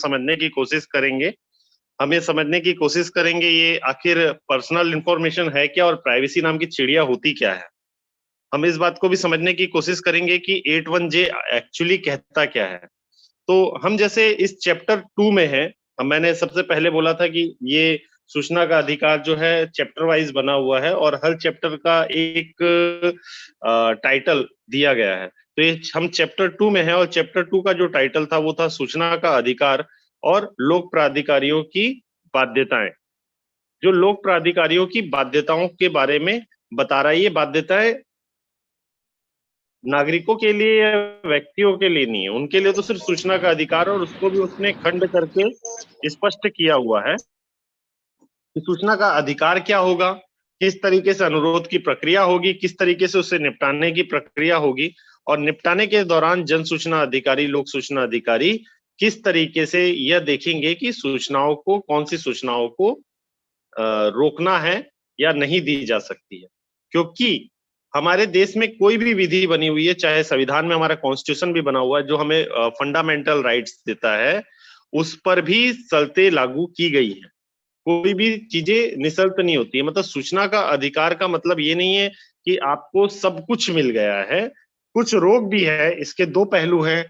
समझने की कोशिश करेंगे। हम ये समझने की कोशिश करेंगे ये आखिर पर्सनल इंफॉर्मेशन है क्या और प्राइवेसी नाम की चिड़िया होती क्या है। हम इस बात को भी समझने की कोशिश करेंगे कि 81J एक्चुअली कहता क्या है। तो हम जैसे इस चैप्टर 2 में है, मैंने सबसे पहले बोला था कि ये सूचना का अधिकार जो है चैप्टर वाइज बना हुआ है और हर चैप्टर का एक टाइटल दिया गया है। तो ये हम चैप्टर 2 में है और चैप्टर 2 का जो टाइटल था वो था सूचना का अधिकार और लोक प्राधिकारियों की बाध्यताएं। जो लोक प्राधिकारियों की बाध्यताओं के बारे में बता रहा है। ये बाध्यताएं नागरिकों के लिए या व्यक्तियों के लिए नहीं है, उनके लिए तो सिर्फ सूचना का अधिकार, और उसको भी उसने खंड करके स्पष्ट किया हुआ है कि सूचना का अधिकार क्या होगा, किस तरीके से अनुरोध की प्रक्रिया होगी, किस तरीके से उसे निपटाने की प्रक्रिया होगी, और निपटाने के दौरान जन सूचना अधिकारी, लोक सूचना अधिकारी किस तरीके से यह देखेंगे कि सूचनाओं को, कौन सी सूचनाओं को रोकना है या नहीं दी जा सकती है। क्योंकि हमारे देश में कोई भी विधि बनी हुई है, चाहे संविधान में हमारा कॉन्स्टिट्यूशन भी बना हुआ है जो हमें फंडामेंटल राइट्स देता है, उस पर भी शर्तें लागू की गई है। कोई भी चीजें निशर्त नहीं होती है। मतलब सूचना का अधिकार का मतलब ये नहीं है कि आपको सब कुछ मिल गया है, कुछ रोक भी है। इसके दो पहलू हैं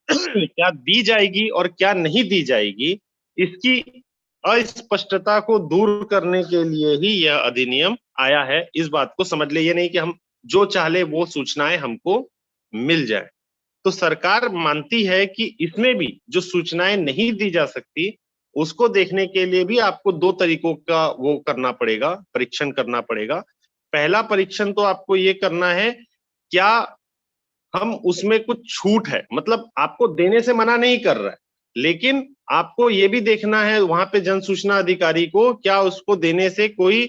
क्या दी जाएगी और क्या नहीं दी जाएगी, इसकी अस्पष्टता को दूर करने के लिए ही यह अधिनियम आया है। इस बात को समझ ले, ये नहीं कि हम जो चाहे वो सूचनाएं हमको मिल जाए। तो सरकार मानती है कि इसमें भी जो सूचनाएं नहीं दी जा सकती, उसको देखने के लिए भी आपको दो तरीकों का वो करना पड़ेगा, परीक्षण करना पड़ेगा। पहला परीक्षण तो आपको ये करना है, क्या हम उसमें कुछ छूट है, मतलब आपको देने से मना नहीं कर रहा है, लेकिन आपको ये भी देखना है वहां पे जन सूचना अधिकारी को, क्या उसको देने से कोई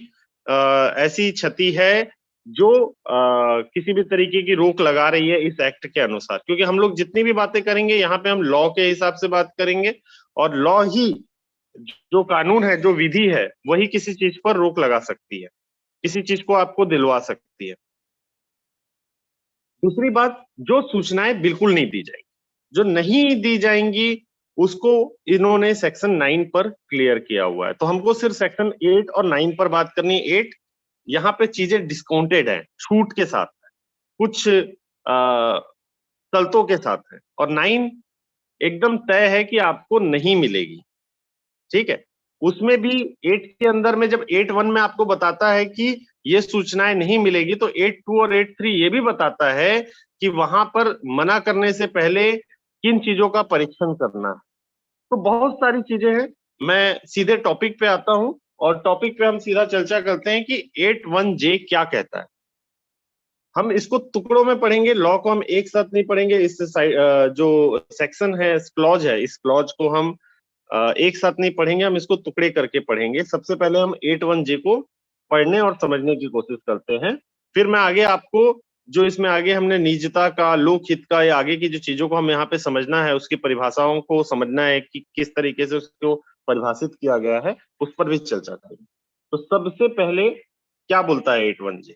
ऐसी क्षति है जो किसी भी तरीके की रोक लगा रही है इस एक्ट के अनुसार। क्योंकि हम लोग जितनी भी बातें करेंगे यहाँ पे हम लॉ के हिसाब से बात करेंगे, और लॉ ही, जो कानून है, जो विधि है, वही किसी चीज पर रोक लगा सकती है, किसी चीज को आपको दिलवा सकती है। दूसरी बात, जो सूचनाएं बिल्कुल नहीं दी जाएंगी, जो नहीं दी जाएंगी, उसको इन्होंने सेक्शन 9 पर क्लियर किया हुआ है। तो हमको सिर्फ सेक्शन 8 और 9 पर बात करनी है। 8 यहाँ पे चीजें डिस्काउंटेड है, छूट के साथ है, कुछ शर्तों के साथ है, और 9 एकदम तय है कि आपको नहीं मिलेगी। ठीक है, उसमें भी 8 के अंदर में, जब 8(1) में आपको बताता है कि ये सूचनाएं नहीं मिलेगी, तो 8(2) और 8(3) ये भी बताता है कि वहां पर मना करने से पहले किन चीजों का परीक्षण करना है। तो बहुत सारी चीजें हैं। मैं सीधे टॉपिक पे आता हूं, और टॉपिक पे हम सीधा चर्चा करते हैं कि 81J क्या कहता है। हम इसको टुकड़ों में पढ़ेंगे, लॉ को हम एक साथ नहीं पढ़ेंगे। इस जो सेक्शन है, क्लॉज है, इस क्लॉज को हम एक साथ नहीं पढ़ेंगे, हम इसको टुकड़े करके पढ़ेंगे। सबसे पहले हम 81J को पढ़ने और समझने की कोशिश करते हैं, फिर मैं आगे आपको, जो इसमें आगे हमने निजता का, लोकहित का, या आगे की जो चीजों को हम यहाँ पे समझना है, उसकी परिभाषाओं को समझना है कि किस तरीके से उसको परिभाषित किया गया है, उस पर भी चर्चा करेंगे। तो सबसे पहले क्या बोलता है 81J?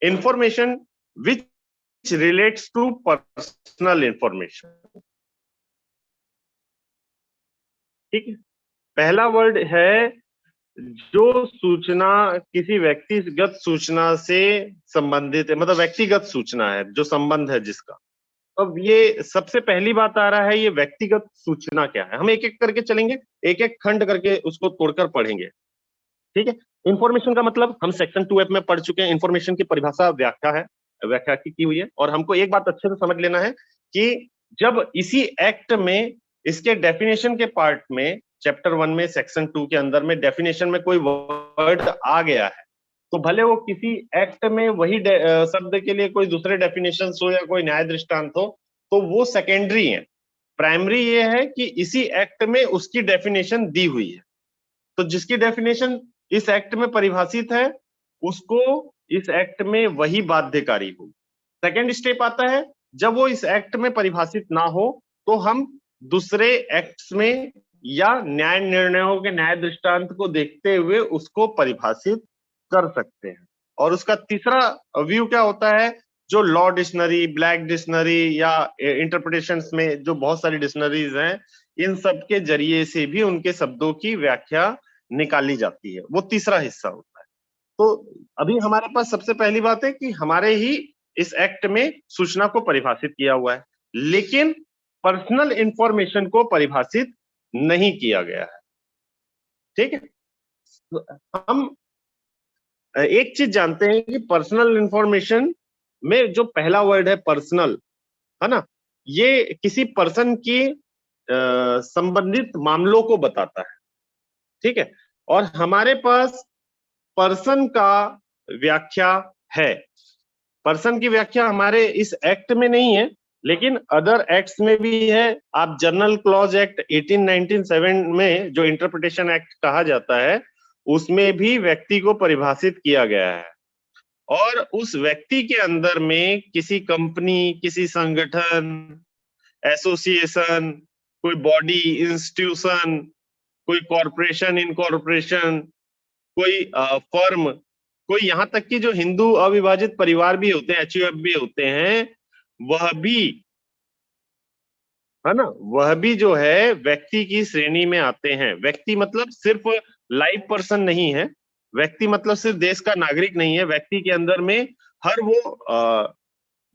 Information which relates to personal information. ठीक है, पहला वर्ड है जो सूचना किसी व्यक्तिगत सूचना से संबंधित है, मतलब व्यक्तिगत सूचना है, जो संबंध है जिसका। अब ये सबसे पहली बात आ रहा है, ये व्यक्तिगत सूचना क्या है। हम एक एक करके चलेंगे, एक एक खंड करके उसको तोड़कर पढ़ेंगे। ठीक है, इंफॉर्मेशन का मतलब हम सेक्शन 2F में पढ़ चुके हैं। इंफॉर्मेशन की परिभाषा व्याख्या है, व्याख्या की हुई है। और हमको एक बात अच्छे से समझ लेना है कि जब इसी एक्ट में, इसके डेफिनेशन के पार्ट में, चैप्टर 1 में सेक्शन 2 के अंदर में डेफिनेशन में कोई वर्ड आ गया है, तो भले वो किसी एक्ट में वही शब्द के लिए कोई दूसरे डेफिनेशन हो या कोई न्याय दृष्टांत हो, तो वो सेकेंडरी है। प्राइमरी ये है कि इसी एक्ट में उसकी डेफिनेशन दी हुई है। तो जिसकी डेफिनेशन इस एक्ट में परिभाषित है, उसको इस एक्ट में वही बाध्यकारी हो। सेकेंड स्टेप आता है, जब वो इस एक्ट में परिभाषित ना हो, तो हम दूसरे एक्ट्स में या न्याय निर्णयों के न्याय दृष्टांत को देखते हुए उसको परिभाषित कर सकते हैं। और उसका तीसरा व्यू क्या होता है, जो लॉ डिक्शनरी, ब्लैक डिक्शनरी, या इंटरप्रिटेशंस में जो बहुत सारी डिक्शनरीज हैं, इन सब के जरिए से भी उनके शब्दों की व्याख्या निकाली जाती है। वो तीसरा हिस्सा होता है। तो अभी हमारे पास सबसे पहली बात है कि हमारे ही इस एक्ट में सूचना को परिभाषित किया हुआ है, लेकिन पर्सनल इंफॉर्मेशन को परिभाषित नहीं किया गया है। ठीक है, तो हम एक चीज जानते हैं कि पर्सनल इंफॉर्मेशन में जो पहला वर्ड है पर्सनल, है ना, ये किसी पर्सन की संबंधित मामलों को बताता है। ठीक है, और हमारे पास पर्सन का व्याख्या है। पर्सन की व्याख्या हमारे इस एक्ट में नहीं है, लेकिन अदर एक्ट्स में भी है। आप जनरल क्लॉज एक्ट 1897 में जो इंटरप्रिटेशन एक्ट कहा जाता है, उसमें भी व्यक्ति को परिभाषित किया गया है। और उस व्यक्ति के अंदर में किसी कंपनी, किसी संगठन, एसोसिएशन, कोई बॉडी, इंस्टीट्यूशन, कोई कॉरपोरेशन, इनकॉरपोरेशन, कोई फर्म, कोई यहाँ तक कि जो हिंदू अविभाजित परिवार भी होते हैं, एचयूएफ भी होते हैं, वह भी, है ना, वह भी जो है व्यक्ति की श्रेणी में आते हैं। व्यक्ति मतलब सिर्फ लाइव पर्सन नहीं है, व्यक्ति मतलब सिर्फ देश का नागरिक नहीं है। व्यक्ति के अंदर में हर वो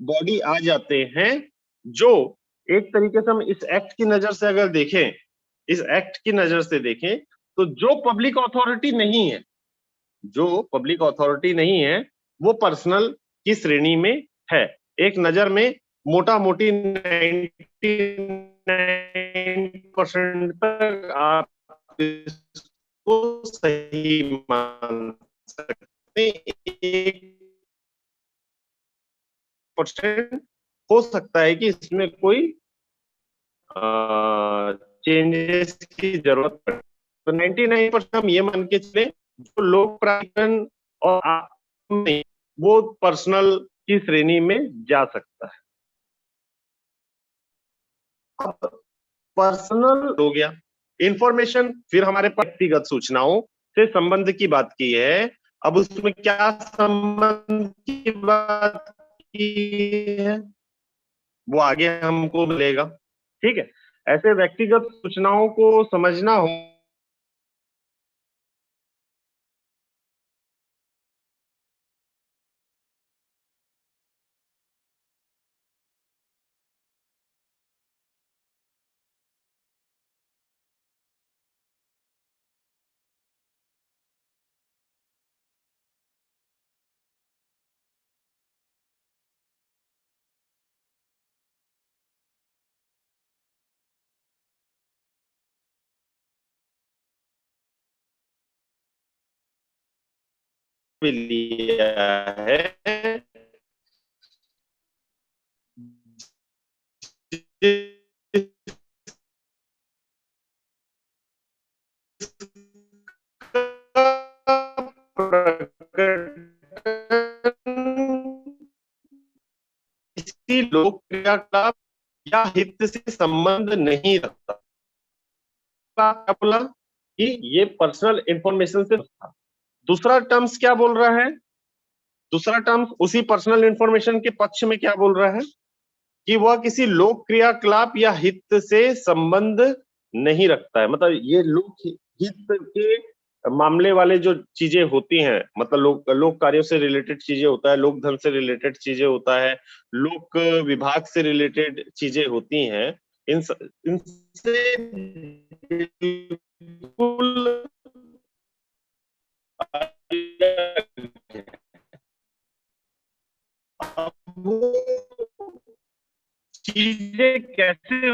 बॉडी आ जाते हैं जो एक तरीके से हम इस एक्ट की नजर से अगर देखें, इस एक्ट की नजर से देखें, तो जो पब्लिक अथॉरिटी नहीं है, जो पब्लिक अथॉरिटी नहीं है, वो पर्सनल की श्रेणी में है। एक नजर में मोटा मोटी 99% तक आप इसको सही मान सकते हैं। 1% हो सकता है कि इसमें कोई चेंजेस की जरूरत पड़े। तो 99% हम ये मान के चले जो लोक प्राधिकरण और नहीं, वो पर्सनल की श्रेणी में जा सकता है। अब पर्सनल हो गया इंफॉर्मेशन, फिर हमारे पास व्यक्तिगत सूचनाओं से संबंध की बात की है। अब उसमें क्या संबंध की बात की है वो आगे हमको मिलेगा। ठीक है, ऐसे व्यक्तिगत सूचनाओं को समझना हो भी लिया है, किसी लोक क्रियाकलाप या हित से संबंध नहीं रखता। क्या बोला कि ये पर्सनल इंफॉर्मेशन से था। दूसरा टर्म्स क्या बोल रहा है, दूसरा टर्म्स उसी पर्सनल इंफॉर्मेशन के पक्ष में क्या बोल रहा है कि वह किसी लोक क्रियाकलाप या हित से संबंध नहीं रखता है। मतलब ये लोक हित के मामले वाले जो चीजें होती हैं, मतलब लोक कार्यों से रिलेटेड चीजें होता है, लोक धन से रिलेटेड चीजें होता है, लोक विभाग से रिलेटेड चीजें होती हैं, इनसे बिल्कुल वो चीजें कैसे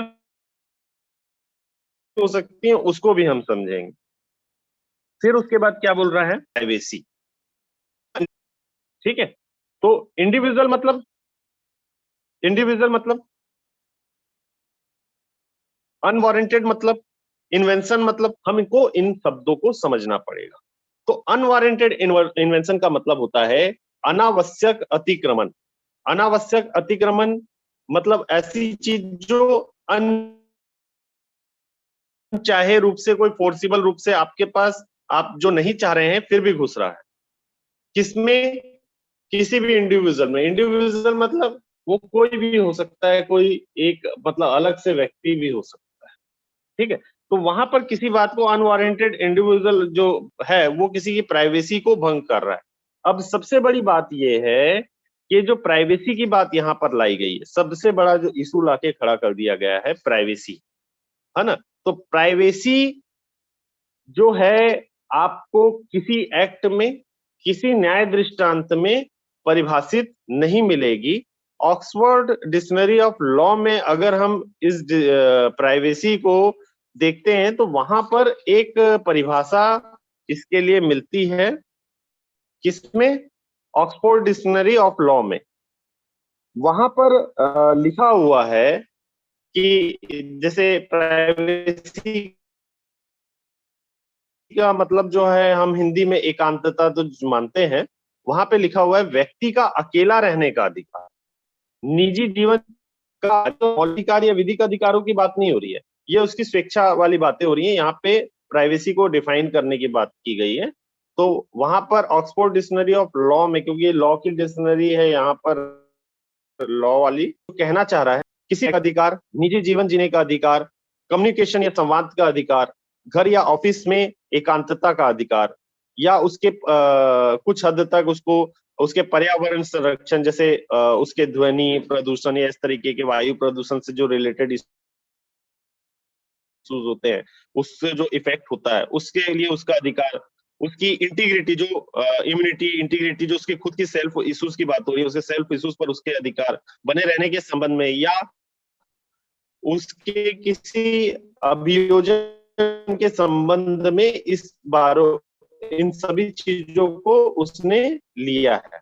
हो सकती हैं उसको भी हम समझेंगे। फिर उसके बाद क्या बोल रहा है, प्राइवेसी। ठीक है, तो इंडिविजुअल मतलब अनवारंटेड मतलब इन्वेंशन, मतलब हमको इन शब्दों को समझना पड़ेगा। तो अनवारंटेड इन्वेंशन का मतलब होता है अनावश्यक अतिक्रमण। अनावश्यक अतिक्रमण मतलब ऐसी चीज जो अनचाहे रूप से, कोई फोर्सिबल रूप से आपके पास, आप जो नहीं चाह रहे हैं फिर भी घुस रहा है। किसमें, किसी भी इंडिविजुअल में। इंडिविजुअल मतलब वो कोई भी हो सकता है, कोई एक मतलब अलग से व्यक्ति भी हो सकता है। ठीक है। तो वहां पर किसी बात को अनवारंटेड इंडिविजुअल जो है वो किसी की प्राइवेसी को भंग कर रहा है। अब सबसे बड़ी बात यह है कि जो प्राइवेसी की बात यहाँ पर लाई गई है, सबसे बड़ा जो इशू लाके खड़ा कर दिया गया है प्राइवेसी, है ना। तो प्राइवेसी जो है आपको किसी एक्ट में, किसी न्याय दृष्टांत में परिभाषित नहीं मिलेगी। ऑक्सफोर्ड डिक्शनरी ऑफ लॉ में अगर हम इस प्राइवेसी को देखते हैं तो वहां पर एक परिभाषा इसके लिए मिलती है। किसमें? ऑक्सफोर्ड डिक्शनरी ऑफ लॉ में। वहां पर लिखा हुआ है कि जैसे प्राइवेसी का मतलब जो है हम हिंदी में एकांतता तो मानते हैं, वहां पे लिखा हुआ है व्यक्ति का अकेला रहने का अधिकार। निजी जीवन का मौलिक या विधिक अधिकारों की बात नहीं हो रही है, ये उसकी स्वेच्छा वाली बातें हो रही है। यहाँ पे प्राइवेसी को डिफाइन करने की बात की गई है। तो वहां पर ऑक्सफोर्ड डिक्शनरी ऑफ लॉ में, क्योंकि ये लॉ की डिक्शनरी है यहाँ पर, लॉ वाली, तो कहना चाह रहा है किसी का अधिकार, निजी जीवन जीने का अधिकार, कम्युनिकेशन या संवाद का अधिकार, घर या ऑफिस में एकांतता का अधिकार, या उसके कुछ हद तक उसको उसके पर्यावरण संरक्षण, जैसे उसके ध्वनि प्रदूषण या इस तरीके के वायु प्रदूषण से जो रिलेटेड इश्यूज होते हैं, उससे जो इफेक्ट होता है उसके लिए उसका अधिकार, उसकी इंटीग्रिटी जो इम्यूनिटी इंटीग्रिटी जो उसके खुद की सेल्फ इश्यूज की बात हो रही है, उसके सेल्फ इश्यूज पर उसके अधिकार बने रहने के संबंध में, या उसके किसी अभियोजन के संबंध में, इस बारों इन सभी चीजों को उसने लिया है।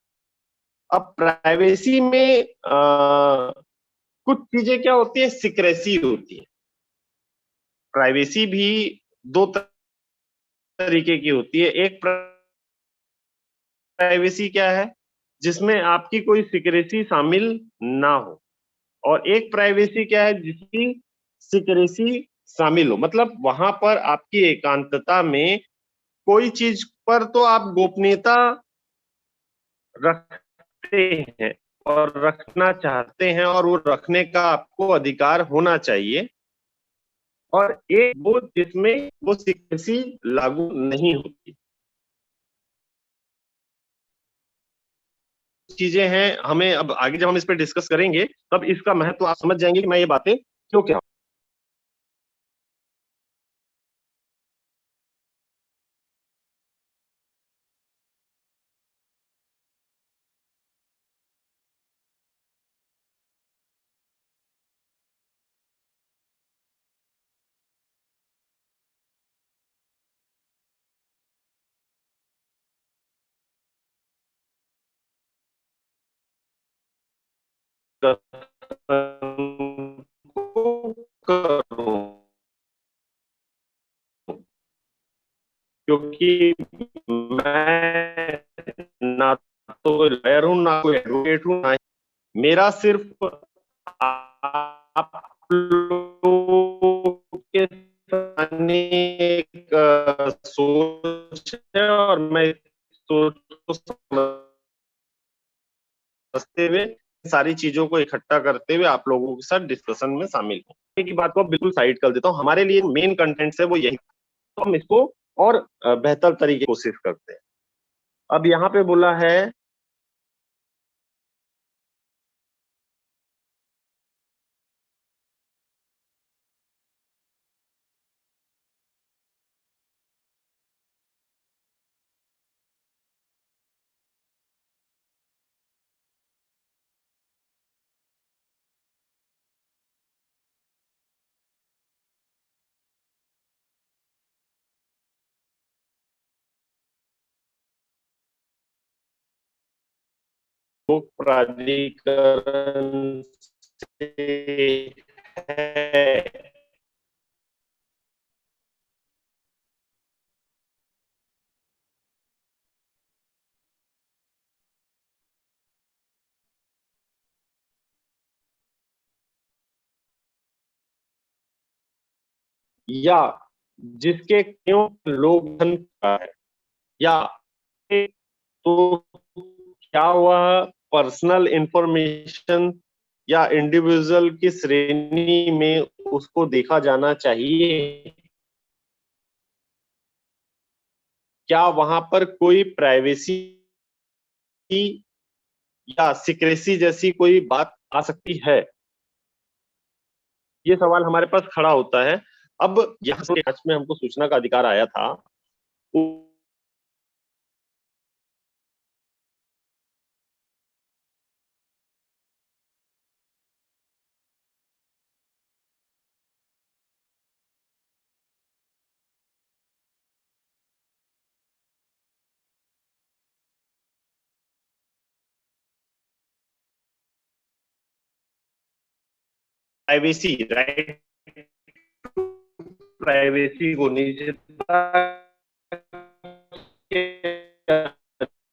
अब प्राइवेसी में कुछ चीजें क्या होती है, सिक्रेसी होती है। प्राइवेसी भी दो तरीके की होती है। एक प्राइवेसी क्या है, जिसमें आपकी कोई सिक्रेसी शामिल ना हो, और एक प्राइवेसी क्या है जिसकी सिक्रेसी शामिल हो। मतलब वहां पर आपकी एकांतता में कोई चीज पर तो आप गोपनीयता रखते हैं और रखना चाहते हैं, और वो रखने का आपको अधिकार होना चाहिए, और एक वो जिसमें वो सिक्रेसी लागू नहीं होती। चीजें हैं, हमें अब आगे जब हम इस पर डिस्कस करेंगे तब इसका महत्व आप समझ जाएंगे कि मैं ये बातें क्यों कह रहा हूं। क्योंकि मैं ना तो लॉयर हूं, ना कोई एडवोकेट हूं, ना मेरा सिर्फ आप लोगों के सामने एक सोच है, और मैं सोच को समझते हुए सारी चीजों को इकट्ठा करते हुए आप लोगों के साथ डिस्कशन में शामिल हूँ। की बात को बिल्कुल साइड कर देता हूँ, हमारे लिए मेन कंटेंट्स है वो यही, तो हम इसको और बेहतर तरीके कोशिश करते हैं। अब यहाँ पे बोला है प्राधिकरण से है, या जिसके क्यों लोग धन का है, या तो क्या वह पर्सनल इंफॉर्मेशन या इंडिविजुअल की श्रेणी में उसको देखा जाना चाहिए। क्या वहां पर कोई प्राइवेसी या सिक्रेसी जैसी कोई बात आ सकती है? ये सवाल हमारे पास खड़ा होता है। अब यहाँ से जांच में हमको सूचना का अधिकार आया था, प्राइवेसी, राइट, प्राइवेसी को, निजता के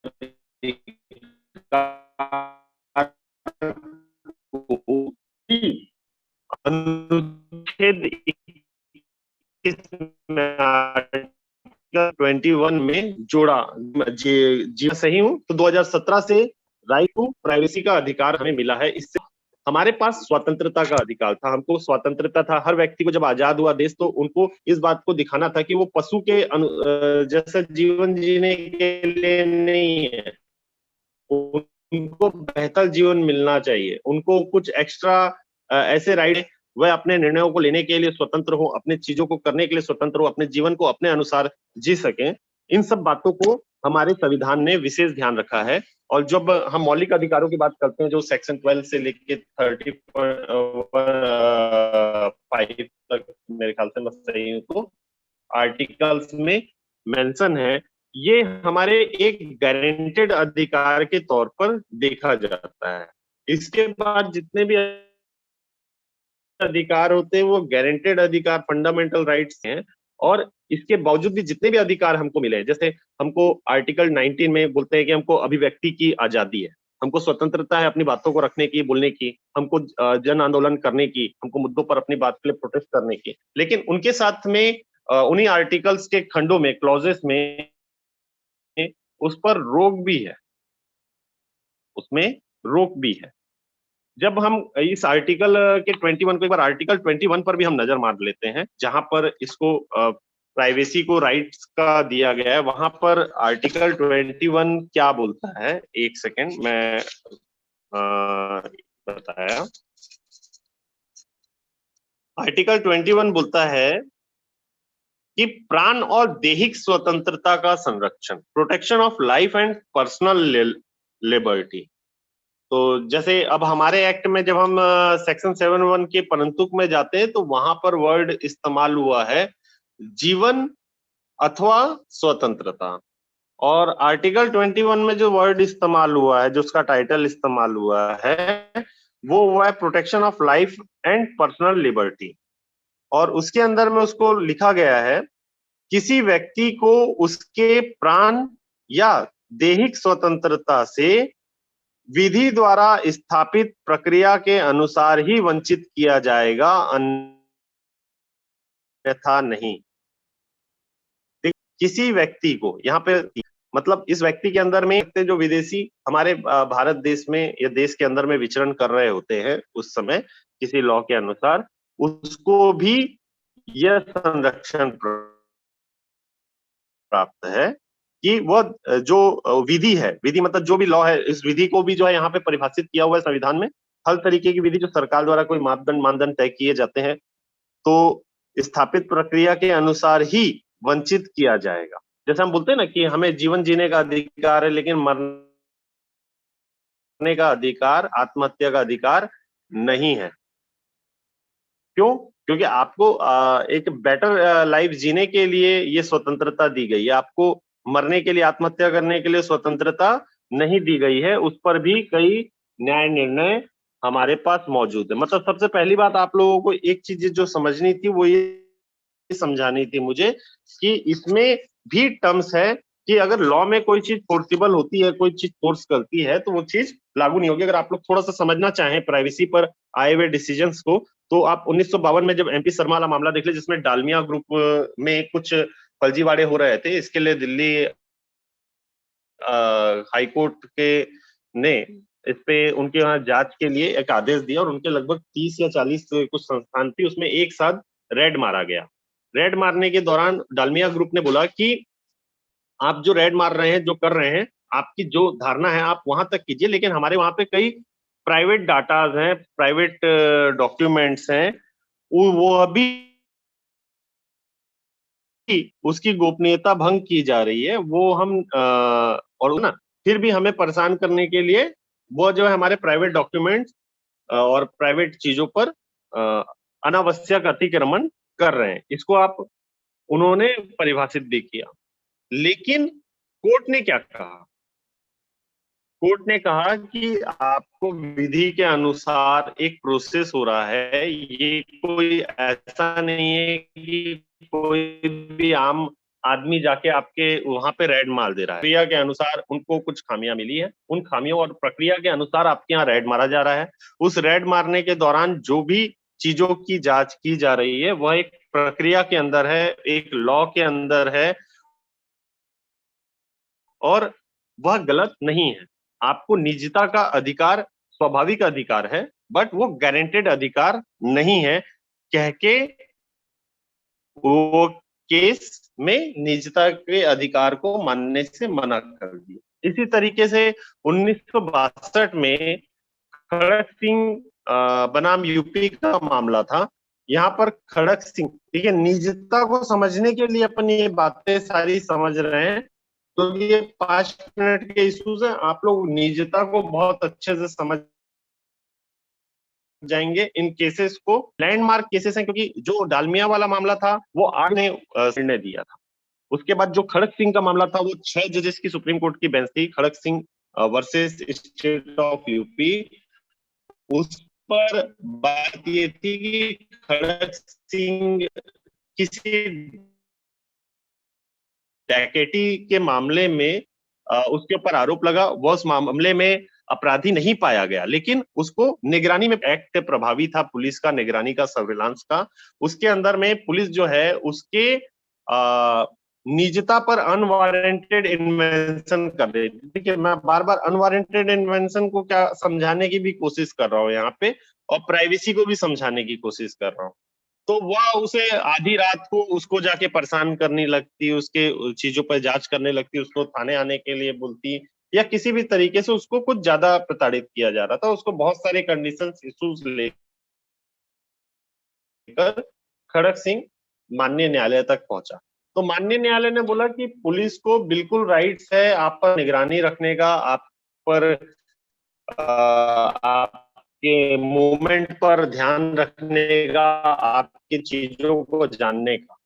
अधिकार को अनुच्छेद 21 में जोड़ा। जी सही हूं तो 2017 से राइट टू प्राइवेसी का अधिकार हमें मिला है। इससे हमारे पास स्वतंत्रता का अधिकार था, हमको स्वतंत्रता था। हर व्यक्ति को जब आजाद हुआ देश, तो उनको इस बात को दिखाना था कि वो पशु के जैसा जीवन जीने के लिए नहीं है, उनको बेहतर जीवन मिलना चाहिए। उनको कुछ एक्स्ट्रा ऐसे राइट, वह अपने निर्णयों को लेने के लिए स्वतंत्र हो, अपने चीजों को करने के लिए स्वतंत्र हो, अपने जीवन को अपने अनुसार जी सकें। इन सब बातों को हमारे संविधान ने विशेष ध्यान रखा है। और जब हम मौलिक अधिकारों की बात करते हैं, जो सेक्शन 12 से लेके 35 तक, मेरे ख्याल से मैं सही हूँ तो, आर्टिकल्स में मेंशन है, ये हमारे एक गारंटेड अधिकार के तौर पर देखा जाता है। इसके बाद जितने भी अधिकार होते हैं वो गारंटेड अधिकार, फंडामेंटल राइट्स हैं। और इसके बावजूद भी जितने भी अधिकार हमको मिले, जैसे हमको आर्टिकल 19 में बोलते हैं कि हमको अभिव्यक्ति की आजादी है, हमको स्वतंत्रता है अपनी बातों को रखने की, बोलने की, हमको जन आंदोलन करने की, हमको मुद्दों पर अपनी बात के लिए प्रोटेस्ट करने की। लेकिन उनके साथ में उन्हीं आर्टिकल्स के खंडों में, क्लॉजेस में, उस पर रोक भी है, उसमें रोक भी है। जब हम इस आर्टिकल के 21 को, एक बार आर्टिकल 21 पर भी हम नजर मार लेते हैं, जहां पर इसको प्राइवेसी को राइट्स का दिया गया है, वहां पर आर्टिकल 21 क्या बोलता है, एक सेकेंड मैं बताया। आर्टिकल 21 बोलता है कि प्राण और दैहिक स्वतंत्रता का संरक्षण, protection of life and personal liberty. तो जैसे अब हमारे एक्ट में जब हम सेक्शन 7(1) के परंतुक में जाते हैं, तो वहां पर वर्ड इस्तेमाल हुआ है जीवन अथवा स्वतंत्रता। और आर्टिकल 21 में जो वर्ड इस्तेमाल हुआ है, जो उसका टाइटल इस्तेमाल हुआ है, वो हुआ है protection of life and personal liberty. और उसके अंदर में उसको लिखा गया है, किसी व्यक्ति को उसके प्राण या दैहिक स्वतंत्रता से विधि द्वारा स्थापित प्रक्रिया के अनुसार ही वंचित किया जाएगा, अन्यथा नहीं। किसी व्यक्ति को, यहाँ पे मतलब इस व्यक्ति के अंदर में जो विदेशी हमारे भारत देश में या देश के अंदर में विचरण कर रहे होते हैं उस समय, किसी लॉ के अनुसार, उसको भी यह संरक्षण प्राप्त है कि वह जो विधि है, विधि मतलब जो भी लॉ है, इस विधि को भी जो है यहाँ पे परिभाषित किया हुआ है संविधान में। हर तरीके की विधि जो सरकार द्वारा कोई मापदंड मानदंड तय किए जाते हैं, तो स्थापित प्रक्रिया के अनुसार ही वंचित किया जाएगा। जैसे हम बोलते हैं ना कि हमें जीवन जीने का अधिकार है, लेकिन मरने का अधिकार, आत्महत्या का अधिकार नहीं है। क्यों? क्योंकि आपको एक बेटर लाइफ जीने के लिए ये स्वतंत्रता दी गई है, आपको मरने के लिए, आत्महत्या करने के लिए स्वतंत्रता नहीं दी गई है। उस पर भी कई न्याय निर्णय हमारे पास मौजूद है। मतलब सबसे पहली बात आप लोगों को एक चीज जो समझनी थी, वो ये समझानी थी मुझे कि इसमें भी टर्म्स है कि अगर लॉ में कोई चीज फोर्सिबल होती है, कोई चीज फोर्स करती है, तो वो चीज लागू नहीं होगी। अगर आप लोग थोड़ा सा समझना चाहें प्राइवेसी पर आए हुए डिसीजंस को, तो आप 1952 में जब MP शर्मा वाला मामला देख ले, जिसमें डालमिया ग्रुप में कुछ फर्जीवाड़े हो रहे थे, इसके लिए दिल्ली हाईकोर्ट के ने इस पे उनके यहाँ जांच के लिए एक आदेश दिया और उनके लगभग 30 या 40 कुछ संस्थान थी, उसमें एक साथ रेड मारा गया। रेड मारने के दौरान डालमिया ग्रुप ने बोला कि आप जो रेड मार रहे हैं, जो कर रहे हैं, आपकी जो धारणा है आप वहां तक कीजिए, लेकिन हमारे वहां पे कई प्राइवेट डाटाज हैं, प्राइवेट डॉक्यूमेंट्स हैं, वो अभी उसकी गोपनीयता भंग की जा रही है। वो हम और ना फिर भी हमें परेशान करने के लिए वो जो है हमारे प्राइवेट डॉक्यूमेंट्स और प्राइवेट चीजों पर अनावश्यक अतिक्रमण कर रहे हैं। इसको आप उन्होंने परिभाषित भी किया। लेकिन कोर्ट ने क्या कहा? कोर्ट ने कहा कि आपको विधि के अनुसार एक प्रोसेस हो रहा है, ये कोई ऐसा नहीं है कि कोई भी आम आदमी जाके आपके वहां पे रेड मार दे रहा है। प्रक्रिया के अनुसार उनको कुछ खामियां मिली है, उन खामियों और प्रक्रिया के अनुसार आपके यहाँ रेड मारा जा रहा है। उस रेड मारने के दौरान जो भी चीजों की जांच की जा रही है वह एक प्रक्रिया के अंदर है, एक लॉ के अंदर है और वह गलत नहीं है। आपको निजता का अधिकार स्वाभाविक अधिकार है, बट वो गारंटेड अधिकार नहीं है कह के वो केस में निजता के अधिकार को मानने से मना कर दिया। इसी तरीके से 1962 में खड़क सिंह बनाम यूपी का मामला था। यहाँ पर खड़क सिंह, ठीक है, निजता को समझने के लिए अपन ये बातें सारी समझ रहे हैं, तो ये 5 मिनट के इश्यूज हैं। आप लोग निजता को बहुत अच्छे से समझ जाएंगे। इन केसेस को लैंडमार्क केसेस हैं, क्योंकि जो डालमिया वाला मामला था वो आग ने निर्णय दिया था। उसके बाद जो खड़क सिंह का मामला था वो 6 जजेस की सुप्रीम कोर्ट की बेंच थी, Khadak Singh versus state of UP. उस पर बात ये थी कि खड़क सिंह किसी डैकेटी के मामले में उसके ऊपर आरोप लगा, वो उस मामले में अपराधी नहीं पाया गया, लेकिन उसको निगरानी में एक्ट प्रभावी था पुलिस का, निगरानी का, सर्विलांस का। उसके अंदर में पुलिस जो है उसके निजता पर अनवारंटेड इन्वेंशन कर रही थी। ठीक है, मैं बार बार अनवारंटेड इन्वेंशन को क्या समझाने की भी कोशिश कर रहा हूँ यहाँ पे, और प्राइवेसी को भी समझाने की कोशिश कर रहा हूँ। तो वह उसे आधी रात को उसको जाके परेशान करने लगती, उसके चीजों पर जांच करने लगती, उसको थाने आने के लिए बोलती, या किसी भी तरीके से उसको कुछ ज्यादा प्रताड़ित किया जा रहा था। उसको बहुत सारे कंडीशंस इश्यूज लेकर खड़क सिंह माननीय न्यायालय तक पहुंचा। तो माननीय न्यायालय ने बोला कि पुलिस को बिल्कुल राइट्स है आप पर निगरानी रखने का, आप पर आपके मूवमेंट पर ध्यान रखने का, आपकी चीजों को जानने का।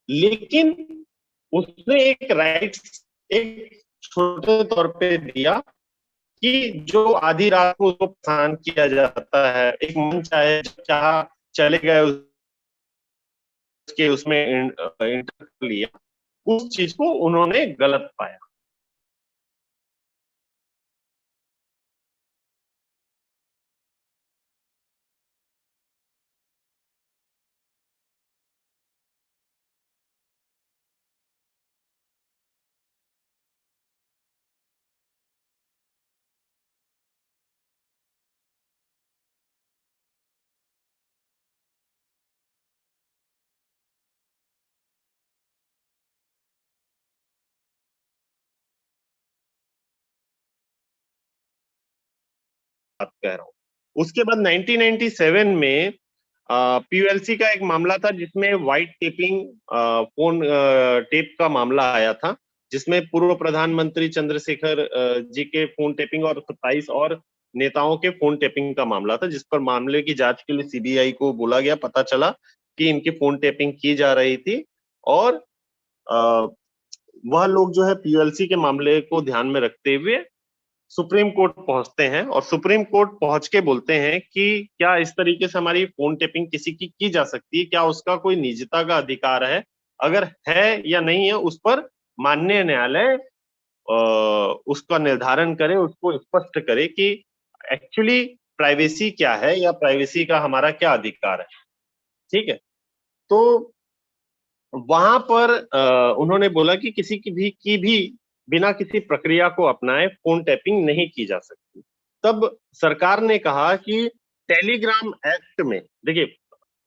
लेकिन उसने एक राइट्स एक छोटे तौर पे दिया कि जो आधी रात को उसको परेशान किया जाता है, एक मन चाहे चाह चले गए उसके उसमें इंटर लिया, उस चीज को उन्होंने गलत पाया। बात कह रहा हूँ। उसके बाद 1997 में पीयूएलसी का एक मामला था जिसमें व्हाइट टेपिंग फोन टेप का मामला आया था, जिसमें पूर्व प्रधानमंत्री चंद्रशेखर जी के फोन टेपिंग और 27 और नेताओं के फोन टेपिंग का मामला था, जिस पर मामले की जांच के लिए सीबीआई को बोला गया। पता चला कि इनकी फोन टेपिंग की जा रही थी और वह लोग जो है पीयूएलसी के मामले को ध्यान में रखते हुए सुप्रीम कोर्ट पहुंचते हैं और सुप्रीम कोर्ट पहुंच के बोलते हैं कि क्या इस तरीके से हमारी फोन टेपिंग किसी की जा सकती है, क्या उसका कोई निजता का अधिकार है, अगर है या नहीं है उस पर माननीय न्यायालय उसका निर्धारण करे, उसको स्पष्ट करे कि एक्चुअली प्राइवेसी क्या है या प्राइवेसी का हमारा क्या अधिकार है। ठीक है, तो वहां पर उन्होंने बोला कि किसी की भी बिना किसी प्रक्रिया को अपनाए फोन टैपिंग नहीं की जा सकती। तब सरकार ने कहा कि टेलीग्राम एक्ट में, देखिए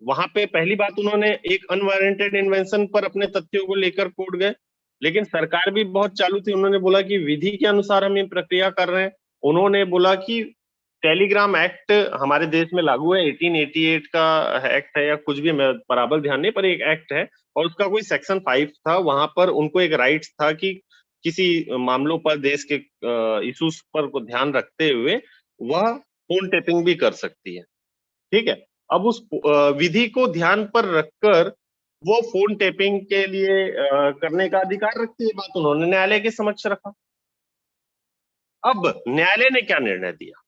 वहां पे पहली बात उन्होंने एक अनवारंटेड इन्वेंशन पर अपने तथ्यों को लेकर कोर्ट गए, लेकिन सरकार भी बहुत चालू थी। उन्होंने बोला कि विधि के अनुसार हम ये प्रक्रिया कर रहे हैं। उन्होंने बोला कि टेलीग्राम एक्ट हमारे देश में लागू है, 1888 का एक्ट है या कुछ भी, मैं बराबर ध्यान नहीं, पर एक एक्ट है और उसका कोई सेक्शन 5 था। वहां पर उनको एक राइट्स था कि किसी मामलों पर, देश के इश्यूज पर को ध्यान रखते हुए वह फोन टेपिंग भी कर सकती है। ठीक है, अब उस विधि को ध्यान पर रखकर वो फोन टेपिंग के लिए करने का अधिकार रखती है, बात उन्होंने न्यायालय के समक्ष रखा। अब न्यायालय ने क्या निर्णय दिया?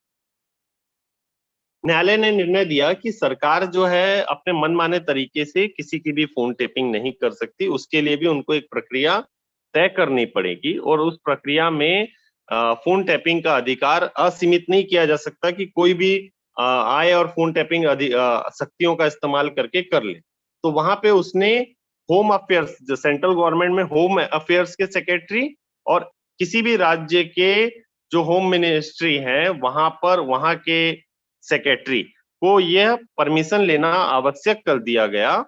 न्यायालय ने निर्णय दिया कि सरकार जो है अपने मनमाने तरीके से किसी की भी फोन टेपिंग नहीं कर सकती, उसके लिए भी उनको एक प्रक्रिया तय करनी पड़ेगी और उस प्रक्रिया में फोन टैपिंग का अधिकार असीमित नहीं किया जा सकता कि कोई भी आए और फोन टैपिंग शक्तियों का इस्तेमाल करके कर ले। तो वहां पे उसने होम अफेयर्स, जो सेंट्रल गवर्नमेंट में होम अफेयर्स के सेक्रेटरी और किसी भी राज्य के जो होम मिनिस्ट्री है वहां पर वहां के सेक्रेटरी को यह परमिशन लेना आवश्यक कर दिया गया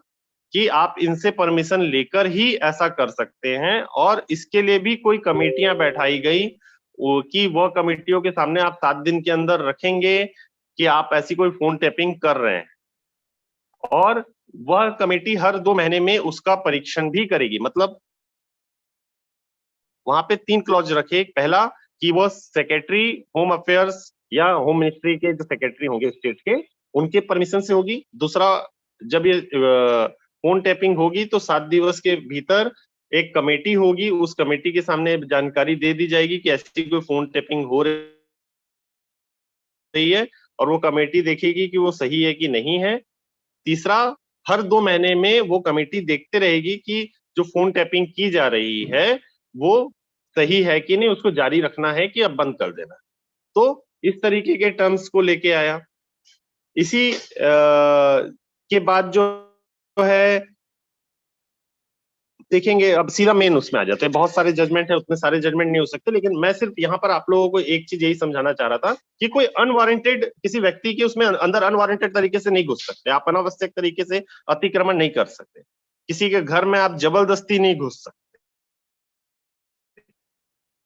कि आप इनसे परमिशन लेकर ही ऐसा कर सकते हैं, और इसके लिए भी कोई कमेटियां बैठाई गई कि वह कमेटियों के सामने आप 7 दिन के अंदर रखेंगे कि आप ऐसी कोई फोन टैपिंग कर रहे हैं, और वह कमेटी हर 2 महीने में उसका परीक्षण भी करेगी। मतलब वहां पे 3 क्लॉज रखे, पहला कि वो सेक्रेटरी होम अफेयर्स या होम मिनिस्ट्री के जो सेक्रेटरी होंगे स्टेट के, उनके परमिशन से होगी। दूसरा, जब ये फोन टैपिंग होगी तो 7 दिवस के भीतर एक कमेटी होगी, उस कमेटी के सामने जानकारी दे दी जाएगी कि ऐसी कोई फोन टैपिंग हो रही है, और वो कमेटी देखेगी कि वो सही है कि नहीं है। तीसरा, हर 2 महीने में वो कमेटी देखते रहेगी कि जो फोन टैपिंग की जा रही है वो सही है कि नहीं, उसको जारी रखना है कि अब बंद कर देना है। तो इस तरीके के टर्म्स को लेके आया। इसी के बाद जो है देखेंगे, अब सीधा मेन उसमें आ जाते हैं। बहुत सारे जजमेंट है, उतने सारे जजमेंट नहीं हो सकते, लेकिन मैं सिर्फ यहाँ पर आप लोगों को एक चीज यही समझाना चाह रहा था कि कोई अनवारंटेड किसी व्यक्ति के उसमें अंदर अनवारंटेड तरीके से नहीं घुस सकते, आप अनावश्यक तरीके से अतिक्रमण नहीं कर सकते, किसी के घर में आप जबरदस्ती नहीं घुस सकते।